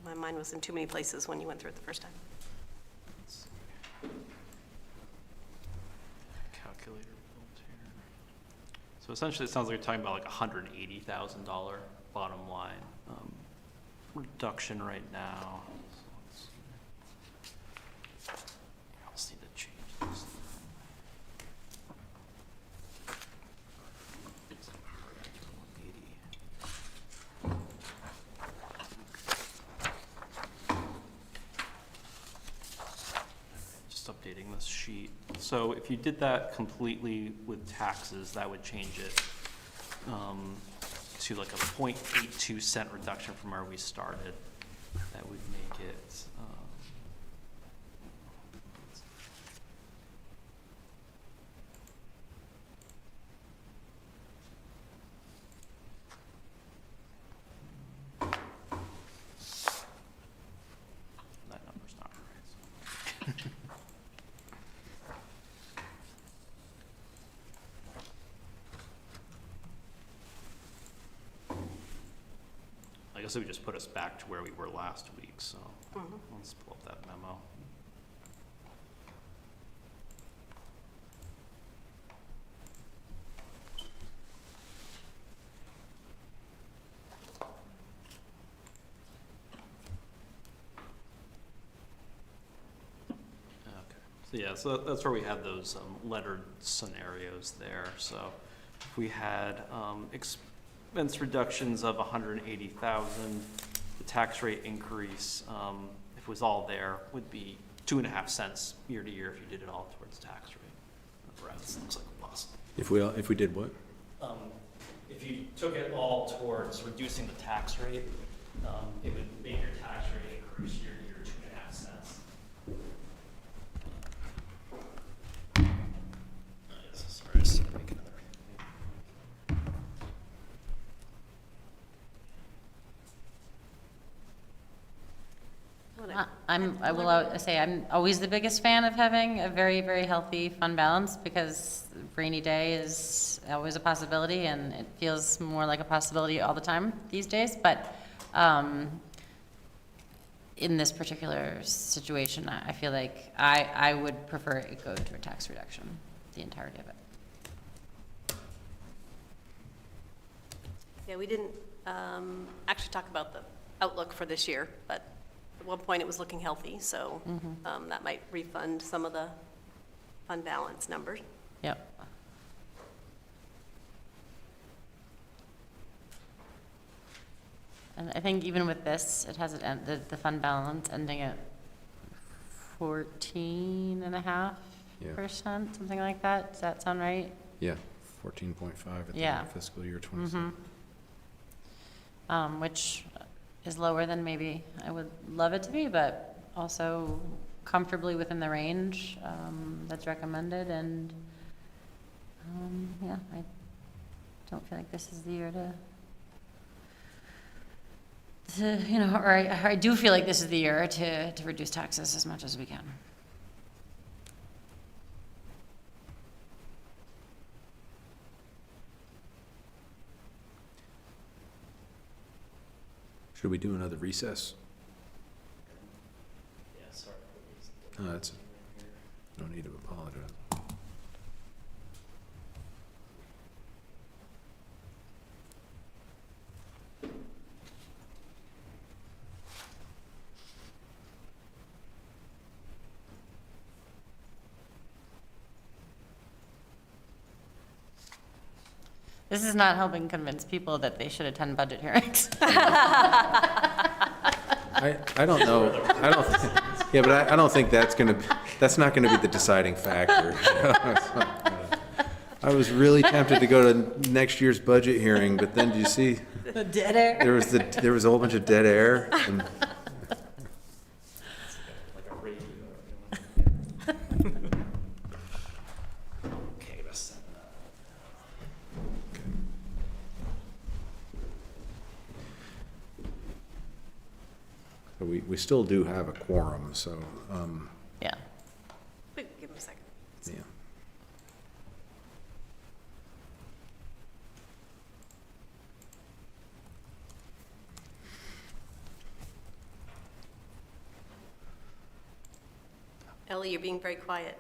My mind was in too many places when you went through it the first time. Calculator built here. So essentially, it sounds like you're talking about like $180,000 bottom line reduction right now. So I'll just need to change this. Just updating this sheet. So if you did that completely with taxes, that would change it to like a 0.82 cent reduction from where we started. That would make it, that number's not right. So. I guess it would just put us back to where we were last week, so let's pull up that memo. So yeah, so that's where we had those lettered scenarios there. So if we had expense reductions of 180,000, the tax rate increase, if it was all there, would be 2.5 cents year to year if you did it all towards tax rate. That looks like a loss. If we did what? If you took it all towards reducing the tax rate, it would make your tax rate increase year to year 2.5 cents. Sorry, just make another. I will say I'm always the biggest fan of having a very, very healthy fund balance because rainy day is always a possibility and it feels more like a possibility all the time these days. But in this particular situation, I feel like I would prefer it go to a tax reduction, the entirety of it. Yeah, we didn't actually talk about the outlook for this year, but at one point it was looking healthy, so that might refund some of the fund balance numbers. Yep. And I think even with this, it has the fund balance ending at 14.5%, something like that. Does that sound right? Yeah, 14.5 at the Yeah. end of fiscal year 26. Which is lower than maybe I would love it to be, but also comfortably within the range that's recommended. And yeah, I don't feel like this is the year to or I do feel like this is the year to reduce taxes as much as we can. Should we do another recess? Yeah, sorry. No, that's, no need to apologize. This is not helping convince people that they should attend budget hearings. I don't know, yeah, but I don't think that's not gonna be the deciding factor. I was really tempted to go to next year's budget hearing, but then did you see? The dead air. There was a whole bunch of dead air. And Like a radio. Okay, let's set that up. So we still do have a quorum, so, Yeah. Wait, give him a second. yeah. Ellie, you're being very quiet.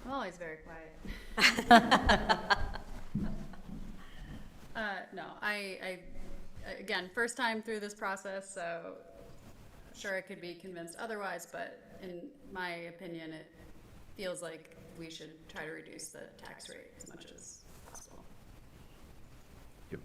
I'm always very quiet. No, I, again, first time through this process, so sure I could be convinced otherwise, but in my opinion, it feels like we should try to reduce the tax rate as much as possible. Yep.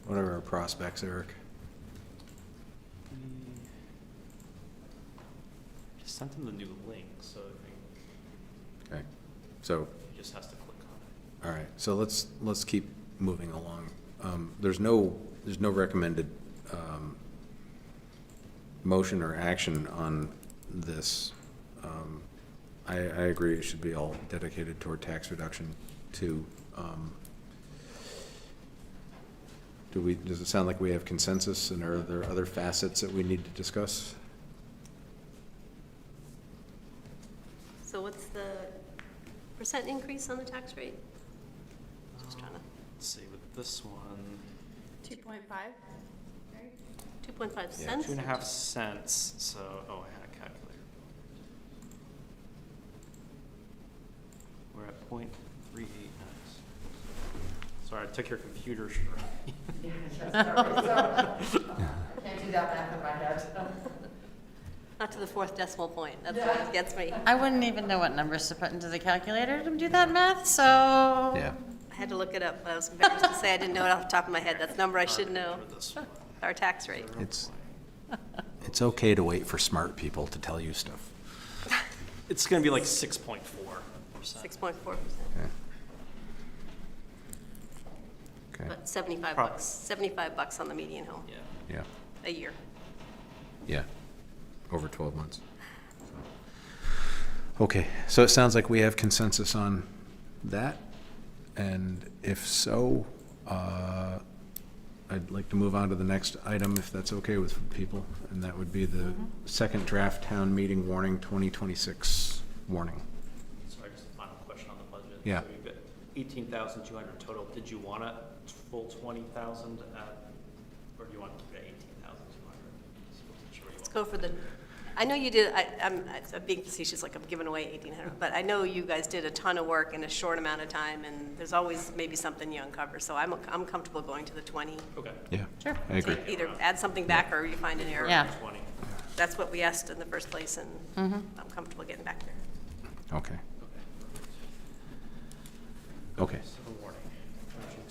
What are our prospects, Eric? Just sent him the new link, so I think Okay, so, he just has to click on it. all right, so let's keep moving along. There's no recommended motion or action on this. I agree, it should be all dedicated toward tax reduction too. Does it sound like we have consensus, and are there other facets that we need to discuss? So what's the percent increase on the tax rate? Just trying to, Let's see, with this one, 2.5, right? 2.5 cents? 2.5 cents, so, oh, I had a calculator. We're at 0.389. Sorry, I took your computer. Can't do that math in my head. Not to the fourth decimal point. That's what gets me. I wouldn't even know what numbers to put into the calculator to do that math, so. Yeah. I had to look it up. I was embarrassed to say I didn't know it off the top of my head. That's a number I should know. Our tax rate. It's okay to wait for smart people to tell you stuff. It's gonna be like 6.4%. 6.4%. Okay. But 75 bucks, 75 bucks on the median home. Yeah. Yeah, A year. yeah, over 12 months. Okay, so it sounds like we have consensus on that, and if so, I'd like to move on to the next item, if that's okay with people, and that would be the second draft town meeting warning 2026 warning. Sorry, just a final question on the budget. Yeah. So we've got 18,200 total. Did you want a full 20,000 at, or do you want to keep it at 18,200? Let's go for the, I know you did, I'm being facetious, like I'm giving away 1,800, but I know you guys did a ton of work in a short amount of time, and there's always maybe something you uncover, so I'm comfortable going to the 20. Okay. Yeah, Sure. I agree. Either add something back or you find an error. Yeah. 20. That's what we asked in the first place, and I'm comfortable getting back there. Okay. Okay. So the warning. Version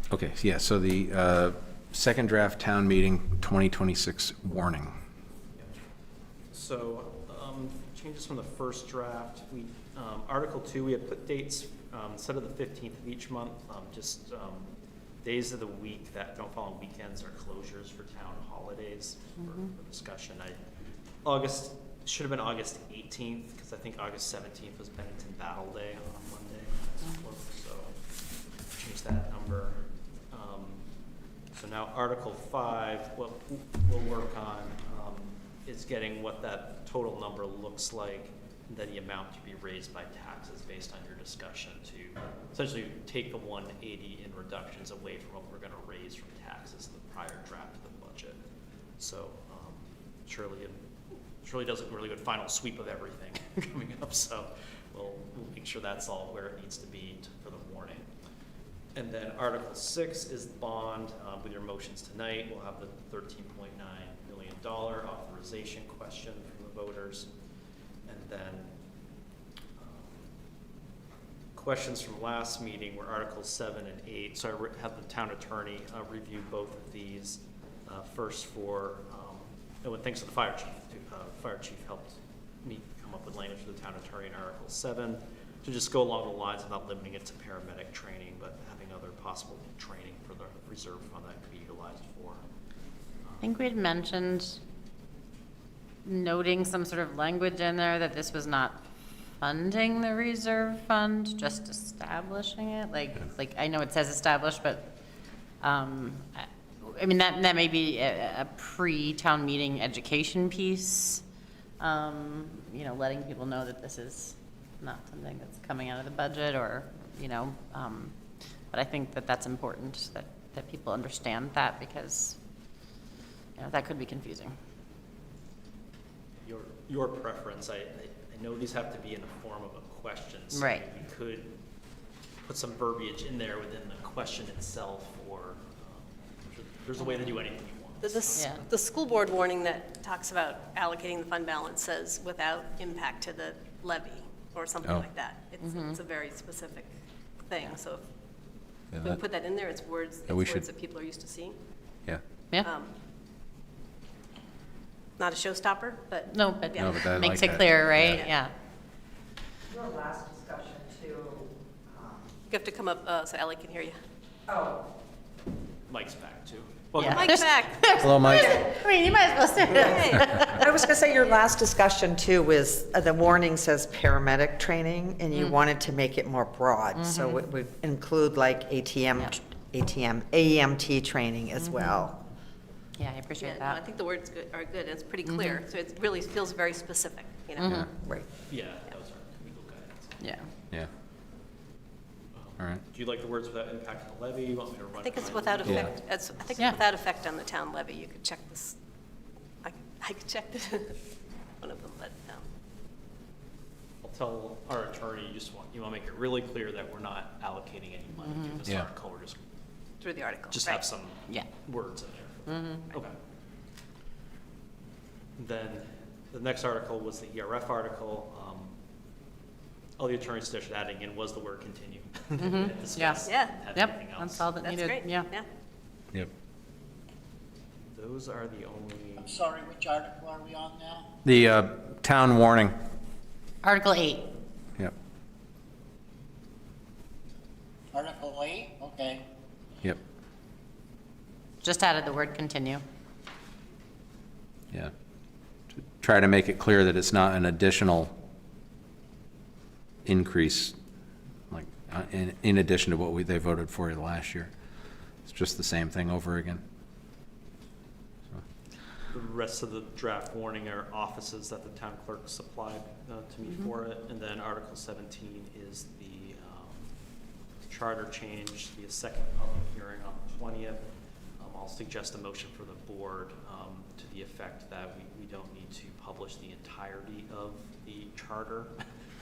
2.0. Okay, yeah, so the second draft town meeting 2026 warning. So, changes from the first draft, we, Article 2, we had put dates, instead of the 15th of each month, just days of the week that don't fall on weekends or closures for town holidays for discussion. August, should have been August 18th, because I think August 17th was Bennington Battle Day on Monday. So, change that number. So now Article 5, what we'll work on is getting what that total number looks like, and then the amount to be raised by taxes based on your discussion to essentially take the 180 in reductions away from what we're going to raise from taxes in the prior draft of the budget. So Shirley and Shirley does a really good final sweep of everything coming up, so we'll make sure that's all where it needs to be for the warning. And then Article 6 is the bond. With your motions tonight, we'll have the $13.9 million authorization question from the voters. And then questions from last meeting were Articles 7 and 8. So I had the town attorney review both of these. First for, and thanks to the fire chief. Fire chief helped me come up with language for the town attorney in Article 7 to just go along the lines of not limiting it to paramedic training, but having other possible training for the reserve fund that could be utilized for. I think we had mentioned noting some sort of language in there that this was not funding the reserve fund, just establishing it. Like I know it says established, but I mean that may be a pre-town meeting education piece. You know, letting people know that this is not something that's coming out of the budget, or you know, but I think that that's important that people understand that, because you know that could be confusing. Your preference, I know these have to be in the form of a question, so right. you could put some verbiage in there within the question itself, or there's a way to do anything you want. The school board warning that talks about allocating the fund balance says without impact to the levy or something like that. It's a very specific thing. So if we put that in there, it's words that people are used to seeing. Yeah. Not a showstopper, but no, but No, but that, makes like it that. clear, right? Yeah. Your last discussion too. You have to come up so Ellie can hear you. Oh. Mike's back too. Yeah. Mike's back. Hello, Mike. I mean, you might as well say that. I was going to say your last discussion too was the warning says paramedic training, and you wanted to make it more broad. So it would include like AEMT training as well. Yeah, I appreciate No, that. I think the words are good, and it's pretty clear. So it really feels very specific, you know? Right. Yeah, those are legal guidance. Yeah. Yeah. All right. Do you like the words without impact on the levy? You want me to run? I think it's it by without you? effect. I think it's without effect on the town levy. You could check this. I could check this. One of them, but no. I'll tell our attorney you want to make it really clear that we're not allocating any money to this article. We're just Through the article. have some words in there. Okay. Then the next article was the ERF article. All the attorney suggested adding in was the word continue. Yes. Yeah. Yep. That's all that That's needed. great. Yeah. Yep. Those are the only. I'm sorry, which article are we on now? The town warning. Article 8. Yep. Article 8, okay. Yep. Just added the word continue. Yeah. To try to make it clear that it's not an additional increase, like in addition to what they voted for last year. It's just the same thing over again. The rest of the draft warning are offices that the town clerk supplied to me for it. And then Article 17 is the charter change, the second public hearing on the 20th. I'll suggest a motion for the board to the effect that we don't need to publish the entirety of the charter.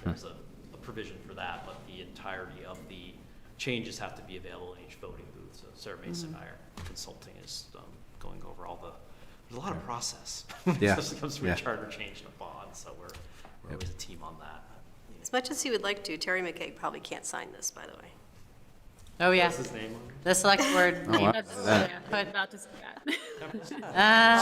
There's a provision for that, but the entirety of the changes have to be available in each voting booth. So Sarah Mason and I are consulting is going over all there's a lot of process. Yeah. Especially comes to a charter change and a bond, so we're always a team on that. As much as he would like to, Terry McKay probably can't sign this, by the way. Oh, yeah. What's his name on it? The select board name.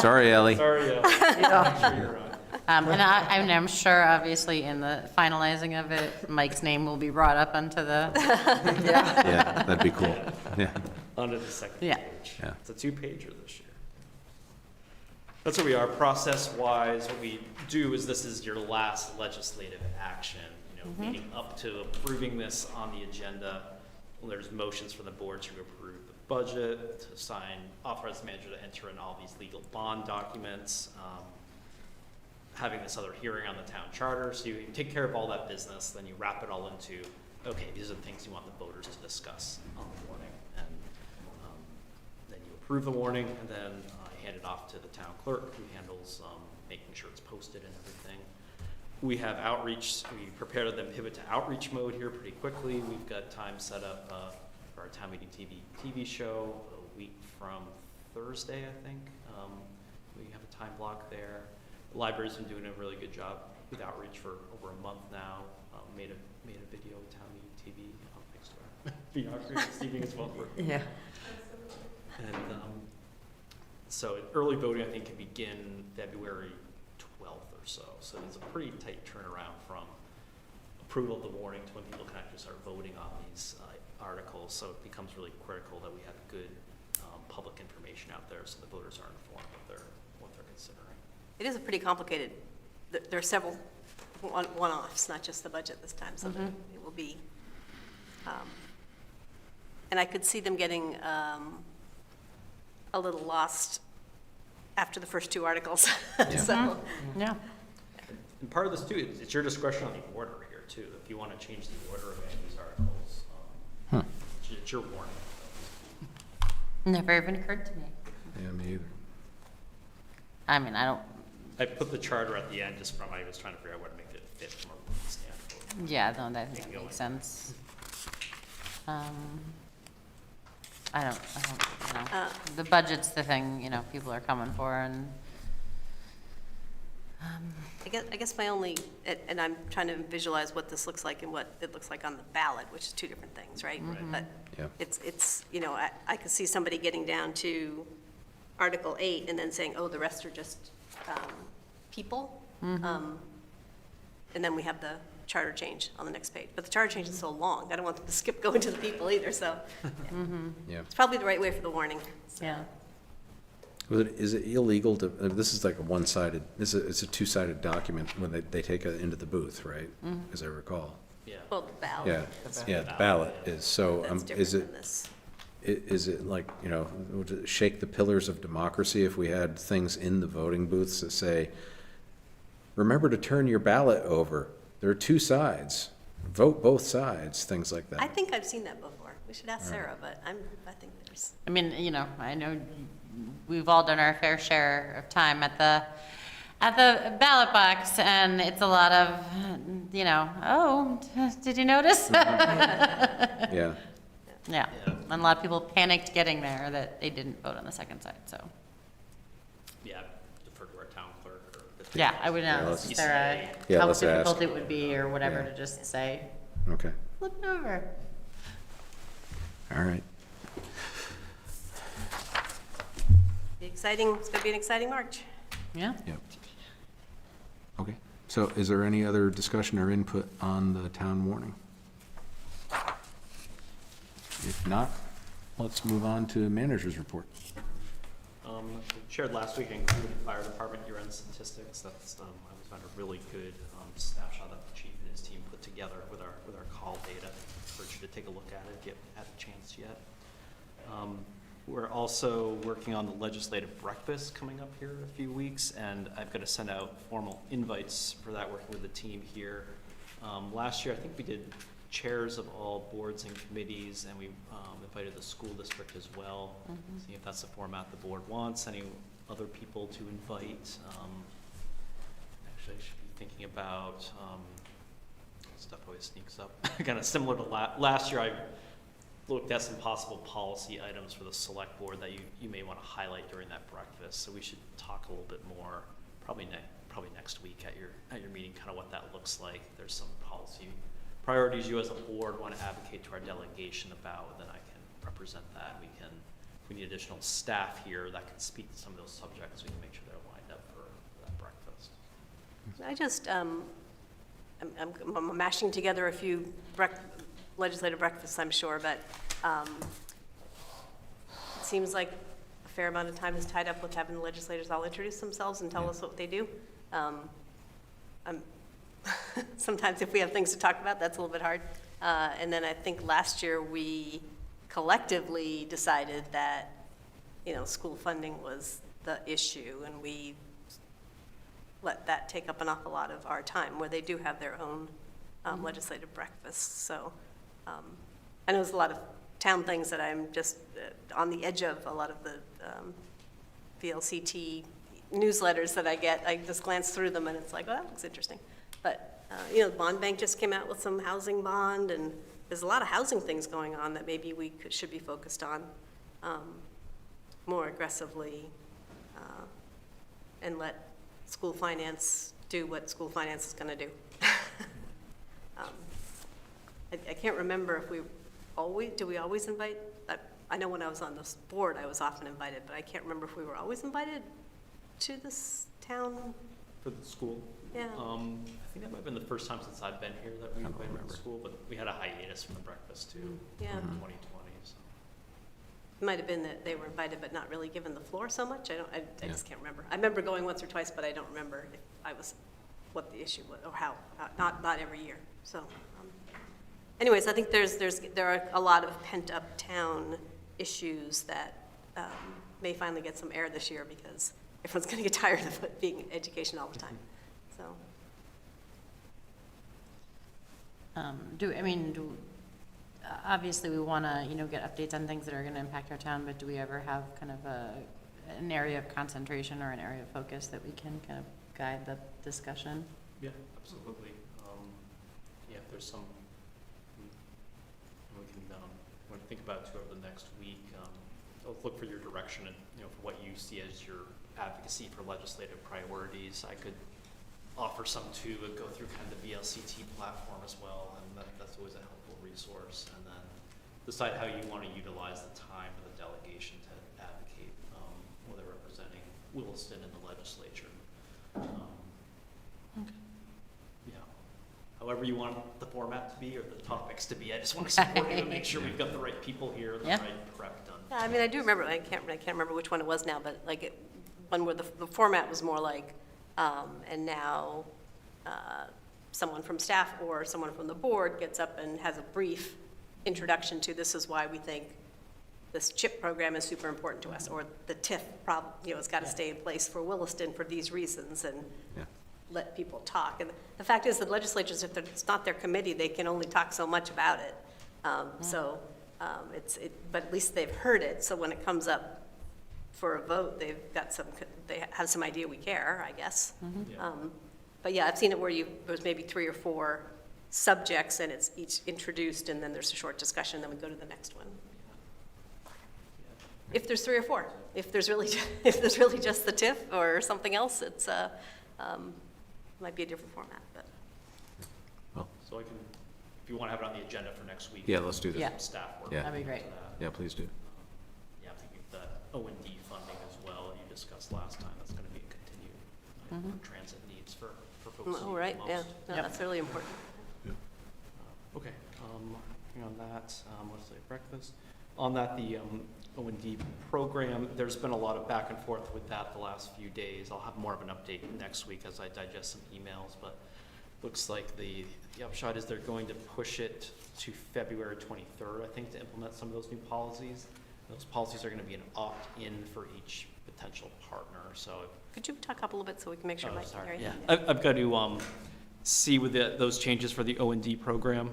Sorry, Ellie. Sorry, I'm sure you're on. And I'm sure, obviously, in the finalizing of it, Mike's name will be brought up onto the. Yeah, that'd be cool. Yeah. Onto the second Yeah. page. Yeah. It's a 2-pager this year. That's where we are. Process-wise, what we do is this is your last legislative action, leading up to approving this on the agenda. Well, there's motions for the board to approve the budget, to sign, authorize the manager to enter in all these legal bond documents, having this other hearing on the town charter. So you take care of all that business, then you wrap it all into, okay, these are the things you want the voters to discuss on the warning. And then you approve the warning, and then hand it off to the town clerk, who handles making sure it's posted and everything. We have outreach. We prepared them to pivot to outreach mode here pretty quickly. We've got time set up for our town meeting TV show a week from Thursday, I think. We have a time block there. The library's been doing a really good job with outreach for over a month now. Made a video with town meeting TV. Thanks to our Stevie as well. Yeah. And so early voting, I think, can begin February 12th or so. So it's a pretty tight turnaround from approval of the warning to when people can actually start voting on these articles. So it becomes really critical that we have good public information out there so the voters are informed of what they're considering. It is a pretty complicated, there are several one-offs, not just the budget this time, so that it will be, and I could see them getting a little lost after the first two articles. Yeah. So, Yeah. And part of this too, it's your discretion on the order here too. If you want to change the order of any of these articles, it's your warning. Never even occurred to me. Yeah, me either. I mean, I put the charter at the end just from, I was trying to figure out where to make it fit from a standpoint. yeah, no, that makes sense. I don't, the budget's the thing, people are coming for, and I guess my only, and I'm trying to visualize what this looks like and what it looks like on the ballot, which is two different things, right? But Yeah. it's I could see somebody getting down to Article 8 and then saying, oh, the rest are just people. And then we have the charter change on the next page. But the charter change is so long, I don't want them to skip going to the people either, so. Yeah. It's probably the right way for the warning. So. yeah. Is it illegal to, this is like a one-sided, it's a two-sided document when they take it into the booth, right? As I recall. Yeah. Well, the ballot. Yeah, the ballot is, so, That's different is than it, this. is it like, would it shake the pillars of democracy if we had things in the voting booths that say, remember to turn your ballot over, there are two sides, vote both sides, things like that? I think I've seen that before. We should ask Sarah, but I think there's. I mean, I know we've all done our fair share of time at the ballot box, and it's a lot of, oh, did you notice? Yeah. Yeah, and a lot of people panicked getting there that they didn't vote on the second side, so. Yeah, defer to our town clerk or. Yeah, I would know, let's- is there Yeah, how let's difficult ask. it would be or whatever Yeah. to just say, Okay, flip it over. all right. It's going to be an exciting March. Yeah. Yep. Okay, so is there any other discussion or input on the town warning? If not, let's move on to manager's report. Shared last week, included fire department year-end statistics. That's I always found a really good snapshot that the chief and his team put together with our call data. I encourage you to take a look at it if you haven't had a chance yet. We're also working on the legislative breakfast coming up here in a few weeks, and I've got to send out formal invites for that, working with the team here. Last year, I think we did chairs of all boards and committees, and we invited the school district as well. See if that's the format the board wants. Any other people to invite? Actually, I should be thinking about stuff always sneaks up. Kind of similar to last year, I looked at some possible policy items for the select board that you may want to highlight during that breakfast. So we should talk a little bit more, probably next week at your meeting, kind of what that looks like. There's some policy priorities you as a board want to advocate to our delegation about, then I can represent that. If we need additional staff here that can speak to some of those subjects, we can make sure they're lined up for that breakfast. I just, I'm mashing together a few legislative breakfasts, I'm sure, but it seems like a fair amount of time is tied up with having the legislators all introduce themselves and tell us what they do. Sometimes if we have things to talk about, that's a little bit hard. And then I think last year we collectively decided that, school funding was the issue, and we let that take up an awful lot of our time, where they do have their own legislative breakfasts. So I know there's a lot of town things that I'm just on the edge of, a lot of the VLCT newsletters that I get. I just glance through them and it's like, oh, that looks interesting. But, the bond bank just came out with some housing bond, and there's a lot of housing things going on that maybe we should be focused on more aggressively, and let school finance do what school finance is going to do. I can't remember if do we always invite? I know when I was on this board, I was often invited, but I can't remember if we were always invited to this town. For the school? Yeah. I think that might have been the first time since I've been here that we invited the school, but we had a hiatus from the breakfast too. Yeah. In 2020. So. It might have been that they were invited but not really given the floor so much. I just can't remember. I remember going once or twice, but I don't remember if what the issue was or how. Not every year. So, anyways, I think there are a lot of pent up town issues that may finally get some air this year because everyone's going to get tired of it being education all the time. So. Obviously we want to, get updates on things that are going to impact our town, but do we ever have kind of an area of concentration or an area of focus that we can kind of guide the discussion? Yeah, absolutely. If there's some, we can, when I think about it too over the next week, I'll look for your direction and, for what you see as your advocacy for legislative priorities. I could offer some too, go through kind of the VLCT platform as well, and that's always a helpful resource. And then decide how you want to utilize the time of the delegation to advocate, whether representing Williston in the legislature. Okay. Yeah. However you want the format to be or the topics to be. I just want to support you and make sure we've got the right people here, the right prep done. Yeah, I do remember. I can't remember which one it was now, but one where the format was more like, and now someone from staff or someone from the board gets up and has a brief introduction to this is why we think this CHIP program is super important to us, or the TIF problem, it's got to stay in place for Williston for these reasons, and let people talk. And the fact is that legislatures, if it's not their committee, they can only talk so much about it. But at least they've heard it. So when it comes up for a vote, they have some idea we care, I guess. But yeah, I've seen it where there's maybe 3 or 4 subjects and it's each introduced and then there's a short discussion, then we go to the next one. If there's 3 or 4, if there's really just the TIF or something else, it's might be a different format. But So I can, if you want to have it on the agenda for next week. Yeah, let's do that. Yeah. Staff work. Yeah. That'd be great. Yeah, please do. Yeah, I'm thinking of the O&D funding as well, you discussed last time. That's going to be a continued transit needs for folks. oh, right, yeah, most. no, that's really important. Okay, on that, what's the breakfast? On that, the O&D program, there's been a lot of back and forth with that the last few days. I'll have more of an update next week as I digest some emails, but looks like the upshot is they're going to push it to February 23rd, I think, to implement some of those new policies. Those policies are going to be an opt-in for each potential partner. So, Could you talk up a little bit so we can make sure Mike can hear you? yeah, I've got to see with those changes for the O&D program.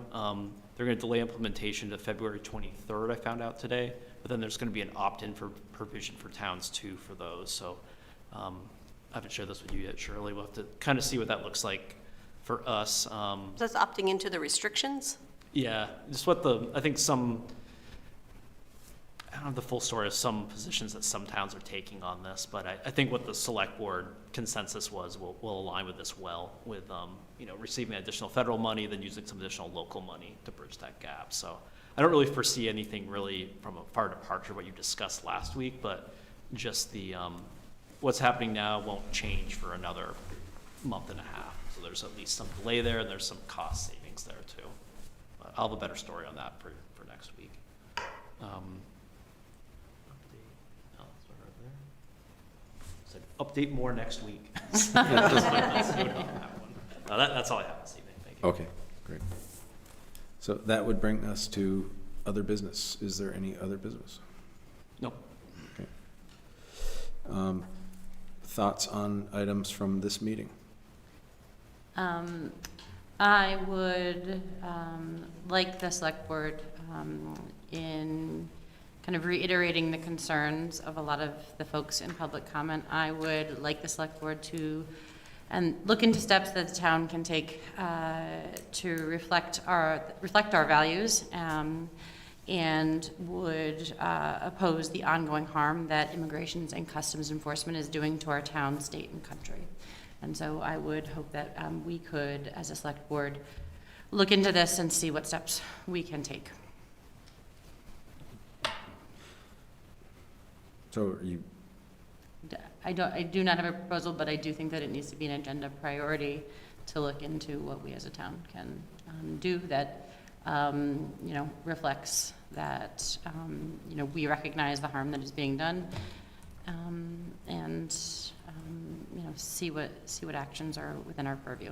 They're going to delay implementation to February 23rd, I found out today. But then there's going to be an opt-in for provision for towns too for those. So I haven't shared this with you yet, Shirley. We'll have to kind of see what that looks like for us. That's opting into the restrictions? Yeah, just I think I don't have the full story of some positions that some towns are taking on this, but I think what the select board consensus was will align with this well, with receiving additional federal money, then using some additional local money to bridge that gap. So I don't really foresee anything really from a far departure what you discussed last week, but just the what's happening now won't change for another month and a half. So there's at least some delay there, and there's some cost savings there too. But I'll have a better story on that for next week. Update more next week. That's all I have this evening. Thank you. Okay, great. So that would bring us to other business. Is there any other business? No. Okay. Thoughts on items from this meeting? I would like the select board in kind of reiterating the concerns of a lot of the folks in public comment, I would like the select board to look into steps that the town can take to reflect our values, and would oppose the ongoing harm that Immigration and Customs Enforcement is doing to our town, state, and country. And so I would hope that we could, as a select board, look into this and see what steps we can take. So are you, I do not have a proposal, but I do think that it needs to be an agenda priority to look into what we as a town can do that, you know, reflects that, you know, we recognize the harm that is being done, and, you know, see what actions are within our purview.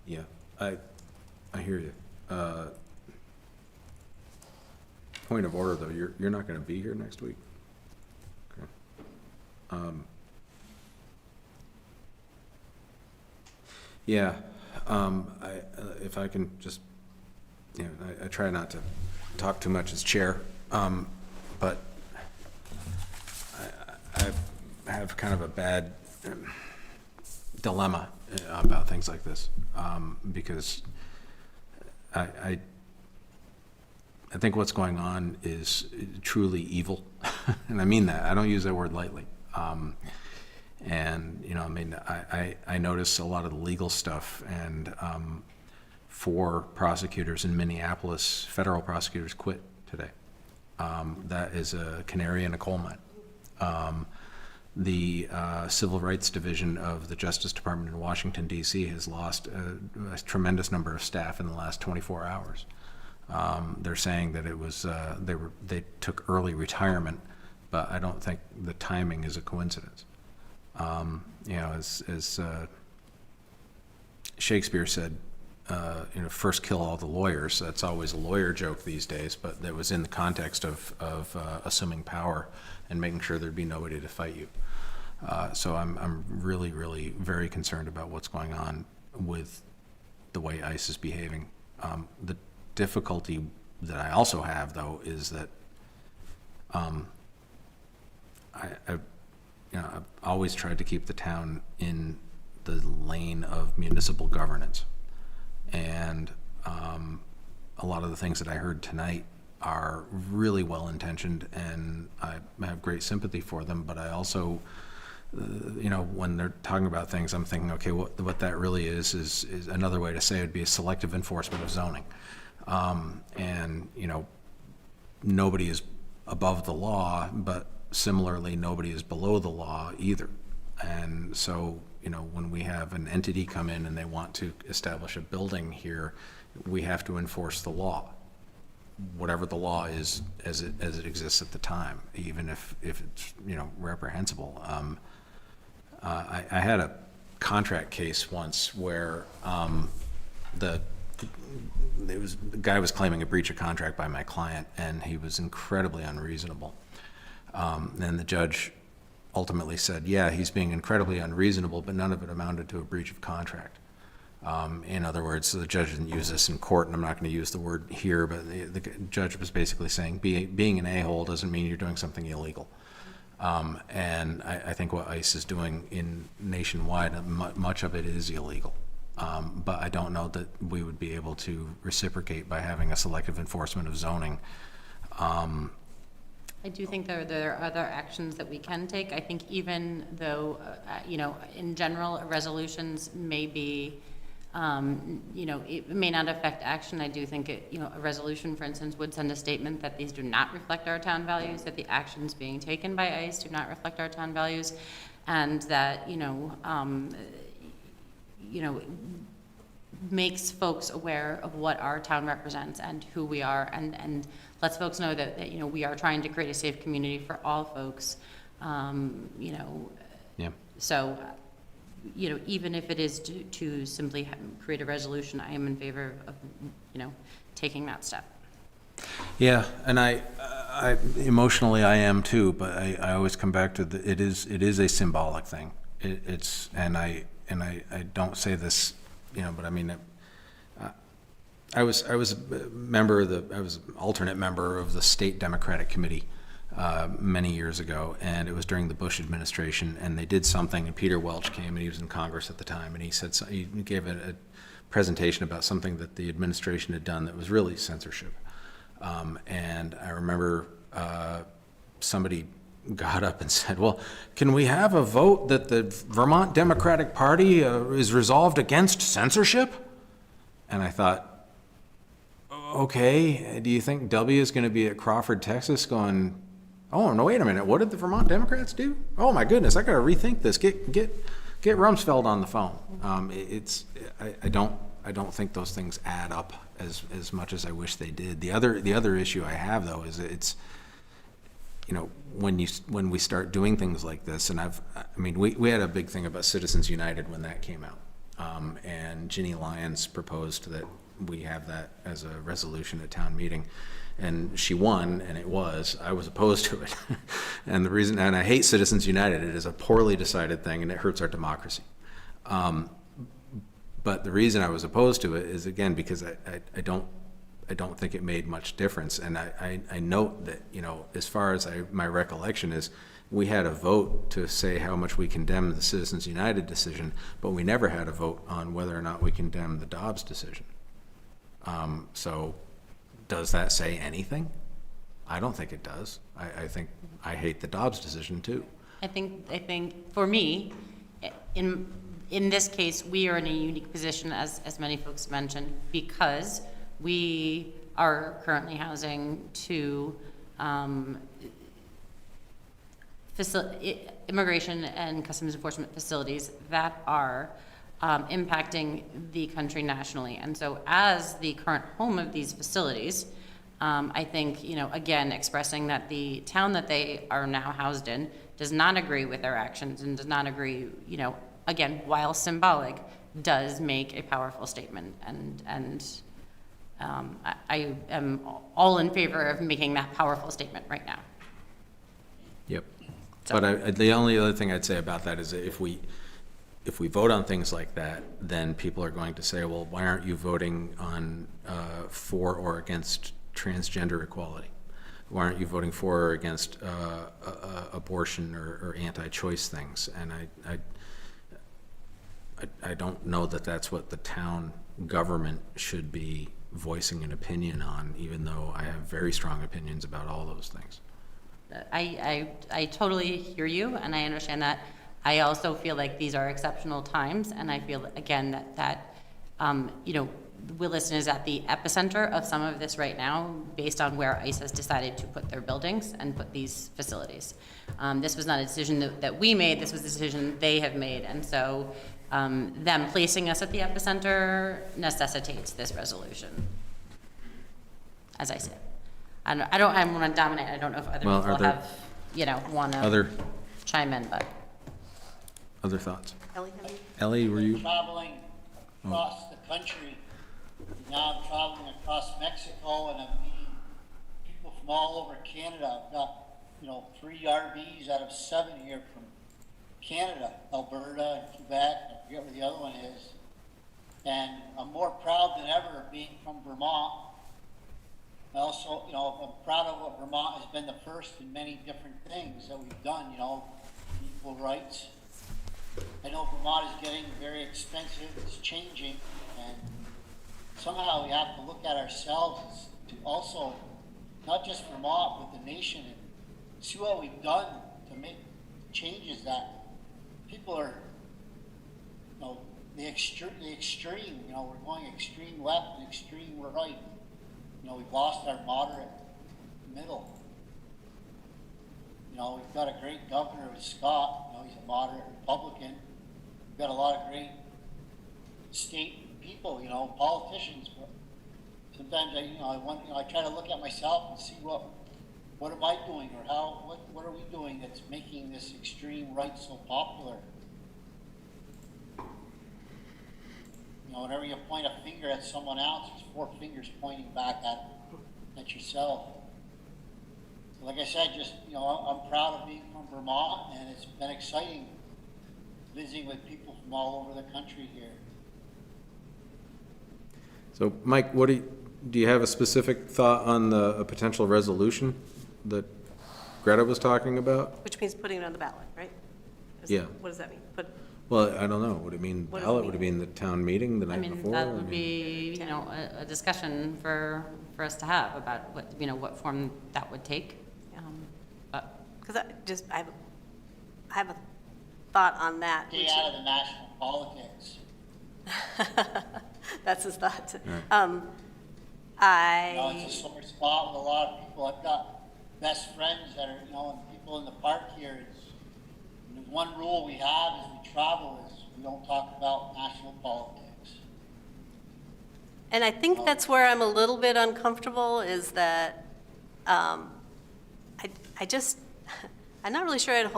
yeah, I hear you. Point of order, though, you're not going to be here next week? Okay. Yeah, if I can just, you know, I try not to talk too much as chair, but I have kind of a bad dilemma about things like this, because I think what's going on is truly evil, and I mean that. I don't use that word lightly. And, you know, I mean, I notice a lot of the legal stuff, and 4 prosecutors in Minneapolis, federal prosecutors, quit today. That is a canary in a coal mine. The Civil Rights Division of the Justice Department in Washington, D.C. has lost a tremendous number of staff in the last 24 hours. They're saying that it was they took early retirement, but I don't think the timing is a coincidence. You know, as Shakespeare said, you know, first kill all the lawyers. That's always a lawyer joke these days, but that was in the context of assuming power and making sure there'd be nobody to fight you. So I'm really, really very concerned about what's going on with the way ICE is behaving. The difficulty that I also have, though, is that I've always tried to keep the town in the lane of municipal governance, and a lot of the things that I heard tonight are really well-intentioned, and I have great sympathy for them, but I also, you know, when they're talking about things, I'm thinking, okay, what that really is another way to say it would be a selective enforcement of zoning. And, you know, nobody is above the law, but similarly, nobody is below the law either. And so, you know, when we have an entity come in and they want to establish a building here, we have to enforce the law, whatever the law is as it exists at the time, even if it's, you know, reprehensible. I had a contract case once where the guy was claiming a breach of contract by my client, and he was incredibly unreasonable. And the judge ultimately said, yeah, he's being incredibly unreasonable, but none of it amounted to a breach of contract. In other words, the judge didn't use this in court, and I'm not going to use the word here, but the judge was basically saying being an a-hole doesn't mean you're doing something illegal. And I think what ICE is doing nationwide, much of it is illegal. But I don't know that we would be able to reciprocate by having a selective enforcement of zoning. I do think there are other actions that we can take. I think even though, you know, in general, resolutions may be, you know, it may not affect action. I do think you know, a resolution, for instance, would send a statement that these do not reflect our town values, that the actions being taken by ICE do not reflect our town values, and that, you know, makes folks aware of what our town represents and who we are, and lets folks know that, you know, we are trying to create a safe community for all folks, you know. Yeah. So, you know, even if it is to simply create a resolution, I am in favor of, you know, taking that step. Yeah, and I emotionally I am too, but I always come back to it is a symbolic thing. And I don't say this, you know, but I mean, I was a member of I was an alternate member of the State Democratic Committee many years ago, and it was during the Bush administration, and they did something, and Peter Welch came, and he was in Congress at the time, and he said, he gave a presentation about something that the administration had done that was really censorship. And I remember somebody got up and said, well, can we have a vote that the Vermont Democratic Party is resolved against censorship? And I thought, okay, do you think W is going to be at Crawford, Texas going, oh, no, wait a minute, what did the Vermont Democrats do? Oh my goodness, I got to rethink this. Get Rumsfeld on the phone. I don't think those things add up as much as I wish they did. The other issue I have, though, is it's, you know, when we start doing things like this, and we had a big thing about Citizens United when that came out, and Ginny Lyons proposed that we have that as a resolution at town meeting, and she won, and I was opposed to it. And the reason, and I hate Citizens United, it is a poorly decided thing, and it hurts our democracy. But the reason I was opposed to it is, again, because I don't think it made much difference. And I note that, you know, as far as my recollection is, we had a vote to say how much we condemn the Citizens United decision, but we never had a vote on whether or not we condemn the Dobbs decision. So does that say anything? I don't think it does. I think I hate the Dobbs decision too. I think for me, in this case, we are in a unique position, as many folks mentioned, because we are currently housing two immigration and customs enforcement facilities that are impacting the country nationally. And so as the current home of these facilities, I think, you know, again, expressing that the town that they are now housed in does not agree with their actions and does not agree, you know, again, while symbolic, does make a powerful statement. And I am all in favor of making that powerful statement right now. Yep. So. But the only other thing I'd say about that is that if we vote on things like that, then people are going to say, well, why aren't you voting on for or against transgender equality? Why aren't you voting for or against abortion or anti-choice things? And I don't know that that's what the town government should be voicing an opinion on, even though I have very strong opinions about all those things. I totally hear you, and I understand that. I also feel like these are exceptional times, and I feel, again, that you know, Williston is at the epicenter of some of this right now, based on where ICE has decided to put their buildings and put these facilities. This was not a decision that we made, this was a decision they have made, and so them placing us at the epicenter necessitates this resolution, as I said. I want to dominate. I don't know if other people have, you know, want to chime in, but. Other thoughts? Ellie, were you? Traveling across the country. Now I'm traveling across Mexico, and I'm meeting people from all over Canada. I've got, you know, 3 RVs out of 7 here from Canada, Alberta, and Quebec. I forget where the other one is. And I'm more proud than ever of being from Vermont. I also, you know, I'm proud of what Vermont has been the first in many different things that we've done, you know, equal rights. I know Vermont is getting very expensive, it's changing, and somehow we have to look at ourselves to also, not just Vermont, but the nation, and see what we've done to make changes that people are, you know, the extreme, you know, we're going extreme left and extreme right. You know, we've lost our moderate middle. You know, we've got a great governor with Scott. You know, he's a moderate Republican. We've got a lot of great state people, you know, politicians. But sometimes I try to look at myself and see what am I doing, or what are we doing that's making this extreme right so popular? You know, whenever you point a finger at someone else, there's 4 fingers pointing back at yourself. So like I said, just, you know, I'm proud of being from Vermont, and it's been exciting visiting with people from all over the country here. So, Mike, do you have a specific thought on a potential resolution that Greta was talking about? Which means putting it on the ballot, right? Yeah. What does that mean? Well, I don't know. Would it mean What does it ballot? mean? Would it mean the town meeting the I night mean, before? that would be, you know, a discussion for us to have about what, you know, what form that would take. But Because I have a thought on that. Stay out of the national politics. That's his thought. Right. It's a sore spot with a lot of people. I've got best friends that are, and people in the park here. The one rule we have as we travel is we don't talk about national politics. And I think that's where I'm a little bit uncomfortable, is that I'm not really sure I'd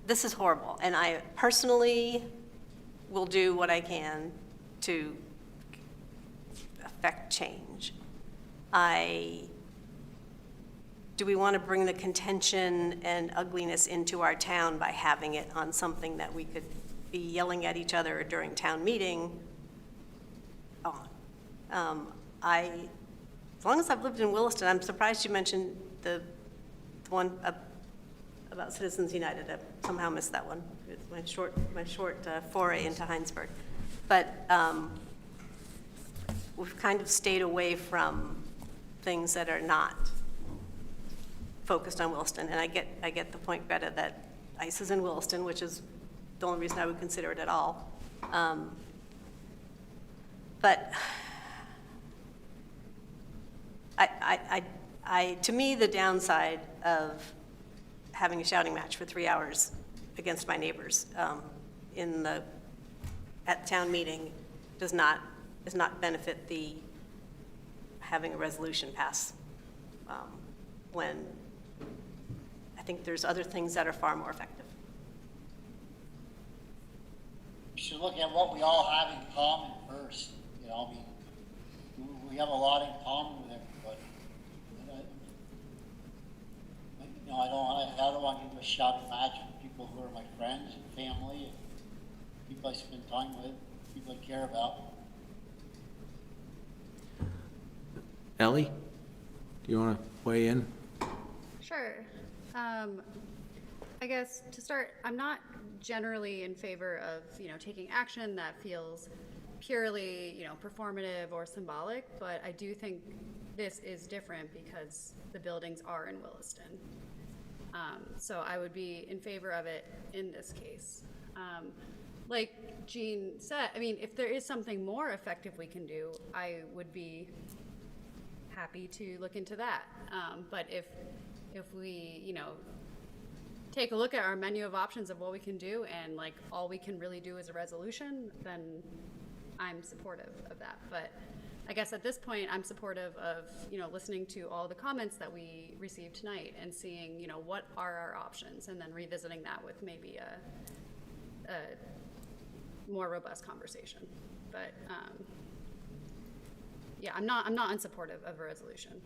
this is horrible, and I personally will do what I can to affect change. Do we want to bring the contention and ugliness into our town by having it on something that we could be yelling at each other during town meeting on? As long as I've lived in Williston, I'm surprised you mentioned the one about Citizens United. I somehow missed that one. It's my short foray into Heinsberg. But we've kind of stayed away from things that are not focused on Williston. And I get the point, Greta, that ICE is in Williston, which is the only reason I would consider it at all. But to me, the downside of having a shouting match for 3 hours against my neighbors at town meeting does not benefit the having a resolution pass when I think there's other things that are far more effective. We should look at what we all have in common first. We have a lot in common with everybody. I don't want to do a shouting match with people who are my friends and family and people I spend time with, people I care about. Ellie, do you want to weigh in? Sure. I guess to start, I'm not generally in favor of, taking action that feels purely, performative or symbolic, but I do think this is different because the buildings are in Williston. So I would be in favor of it in this case. Like Jean said, if there is something more effective we can do, I would be happy to look into that. But if we, take a look at our menu of options of what we can do and all we can really do is a resolution, then I'm supportive of that. But I guess at this point, I'm supportive of, listening to all the comments that we received tonight and seeing, what are our options, and then revisiting that with maybe a more robust conversation. But yeah, I'm not unsupportive of a resolution.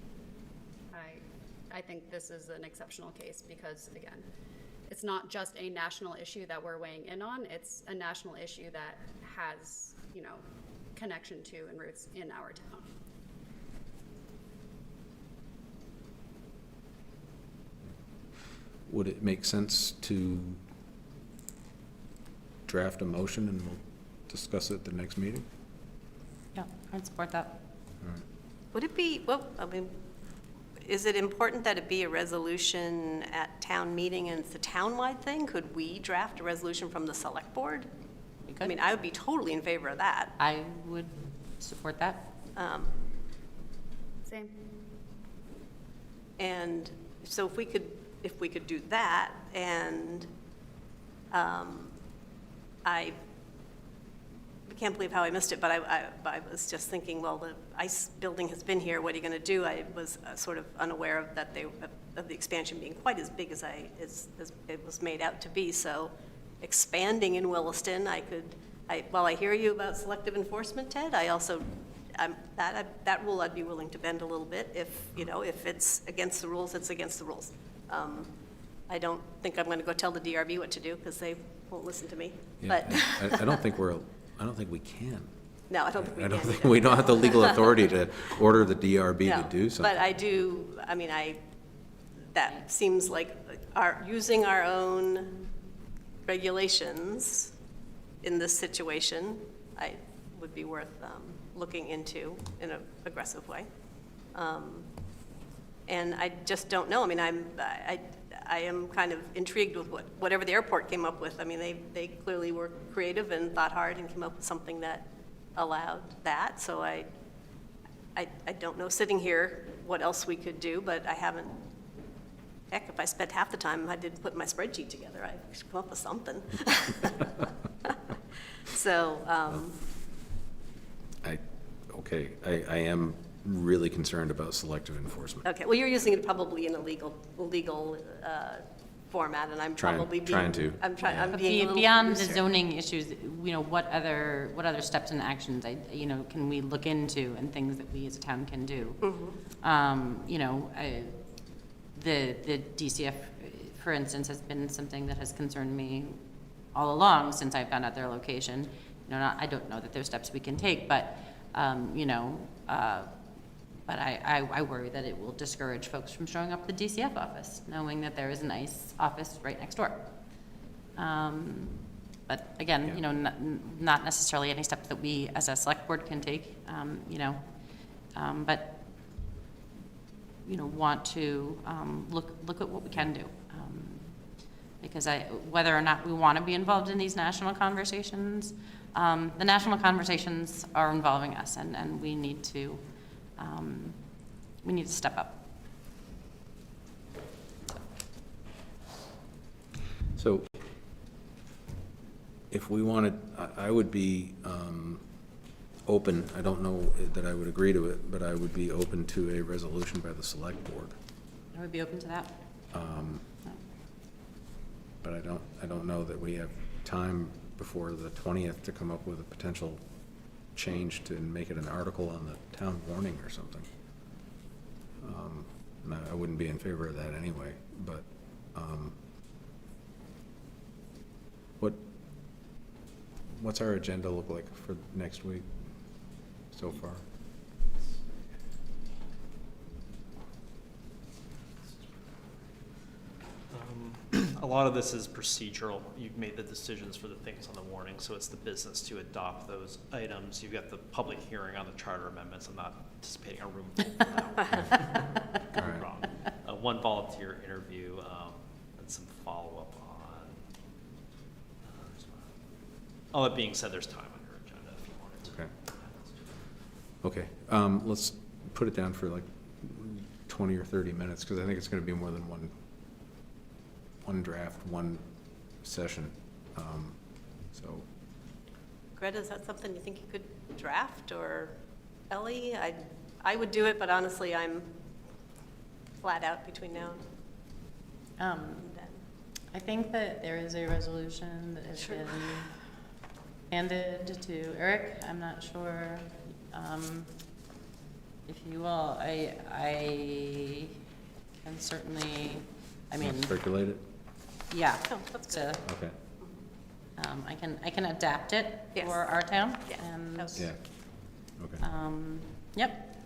I think this is an exceptional case because, again, it's not just a national issue that we're weighing in on. It's a national issue that has, connection to and roots in our town. Would it make sense to draft a motion and we'll discuss it at the next meeting? yeah, I'd support that. All right. Would it be, is it important that it be a resolution at town meeting and it's a town-wide thing? Could we draft a resolution from the select board? We could. I would be totally in favor of that. I would support that. Same. And so if we could do that, and I can't believe how I missed it, but I was just thinking, well, the ICE building has been here, what are you going to do? I was sort of unaware of that of the expansion being quite as big as it was made out to be. So expanding in Williston, while I hear you about selective enforcement, Ted, I also, that rule I'd be willing to bend a little bit. If it's against the rules, it's against the rules. I don't think I'm going to go tell the DRB what to do because they won't listen to me. Yeah, But I don't think we're I don't think we can. No, I don't think we I can. don't think, either. we don't have the legal authority to order the DRB No, to do something. But I do, I mean, that seems like using our own regulations in this situation, would be worth looking into in an aggressive way. And I just don't know. I mean, I am kind of intrigued with whatever the airport came up with. I mean, they clearly were creative and thought hard and came up with something that allowed that. So I don't know, sitting here, what else we could do, but I haven't, heck, if I spent half the time I didn't put my spreadsheet together, I should come up with something. So, I am really concerned about selective enforcement. okay, well, you're using it probably in a legal format, and I'm probably being. Trying to. I'm But being a little. beyond the looser. zoning issues, what other steps and actions, can we look into and things that we as a town can do? The DCF, for instance, has been something that has concerned me all along since I found out their location. I don't know that there's steps we can take, but, but I worry that it will discourage folks from showing up at the DCF office, knowing that there is an ICE office right next door. But again, not necessarily any steps that we as a select board can take, but, want to look at what we can do. Because whether or not we want to be involved in these national conversations, the national conversations are involving us, and we need to step up. So if we wanted, I would be open, I don't know that I would agree to it, but I would be open to a resolution by the select board. I would be open to that. But I don't know that we have time before the 20th to come up with a potential change to make it an article on the town warning or something. And I wouldn't be in favor of that anyway, but what's our agenda look like for next week so far? A lot of this is procedural. You've made the decisions for the things on the warning, so it's the business to adopt those items. You've got the public hearing on the charter amendments. I'm not anticipating a room full for that one. All right. One volunteer interview and some follow-up on. All that being said, there's time on your agenda if you wanted to. Okay. Let's put it down for like 20 or 30 minutes, because I think it's going to be more than one draft, one session. So Greta, is that something you think you could draft, or Ellie? I would do it, but honestly, I'm flat out between now and then. I think that there is a resolution that has been handed to Eric. I'm not sure if you will. I can certainly, circulate it? Yeah. Oh, that's good. Okay. I can adapt it Yes. for our town. Yeah, And, that was- Yeah. Okay. Yep.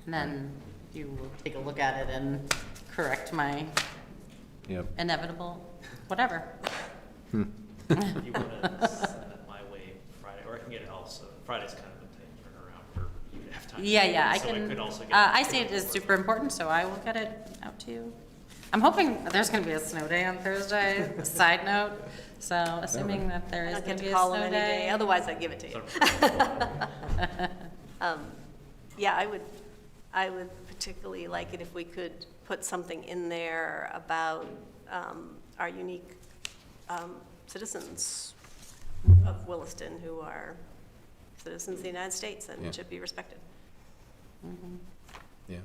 And then you will take a look at it and correct my Yep. inevitable whatever. You want to send it my way Friday, or I can get it also. Friday's kind of a tight turnaround for you to have time. Yeah, I So can. could also get I see it as super important, so I will get it out to you. I'm hoping there's going to be a snow day on Thursday. Side note. So assuming that there I is don't going get to be to a call them snow any day, day. otherwise I'd give it to you. Yeah, I would particularly like it if we could put something in there about our unique citizens of Williston who are citizens of the United States and Yeah. should be respected. Mhm. Yeah.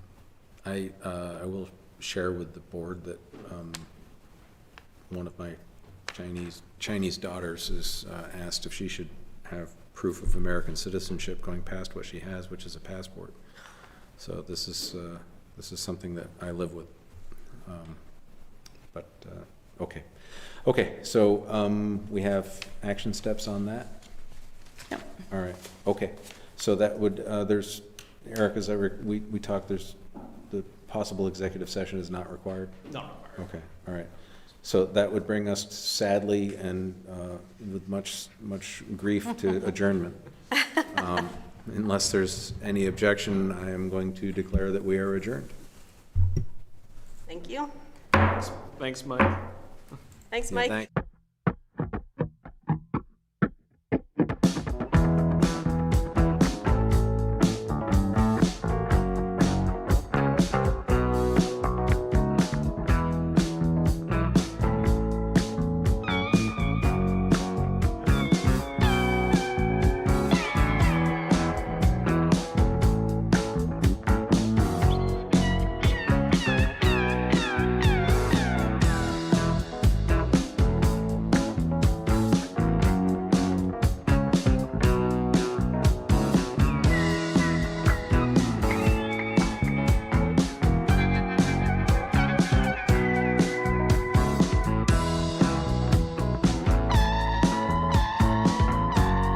I will share with the board that one of my Chinese daughters is asked if she should have proof of American citizenship going past what she has, which is a passport. So this is something that I live with. But Okay. Okay, so we have action steps on that? No. All right, okay. So that would, there's, Eric, as we talked, there's, the possible executive session is not required? Not required. Okay, all right. So that would bring us sadly and with much grief to adjournment. Unless there's any objection, I am going to declare that we are adjourned. Thank you. Thanks, Mike. Thanks, Yeah, Mike. thank-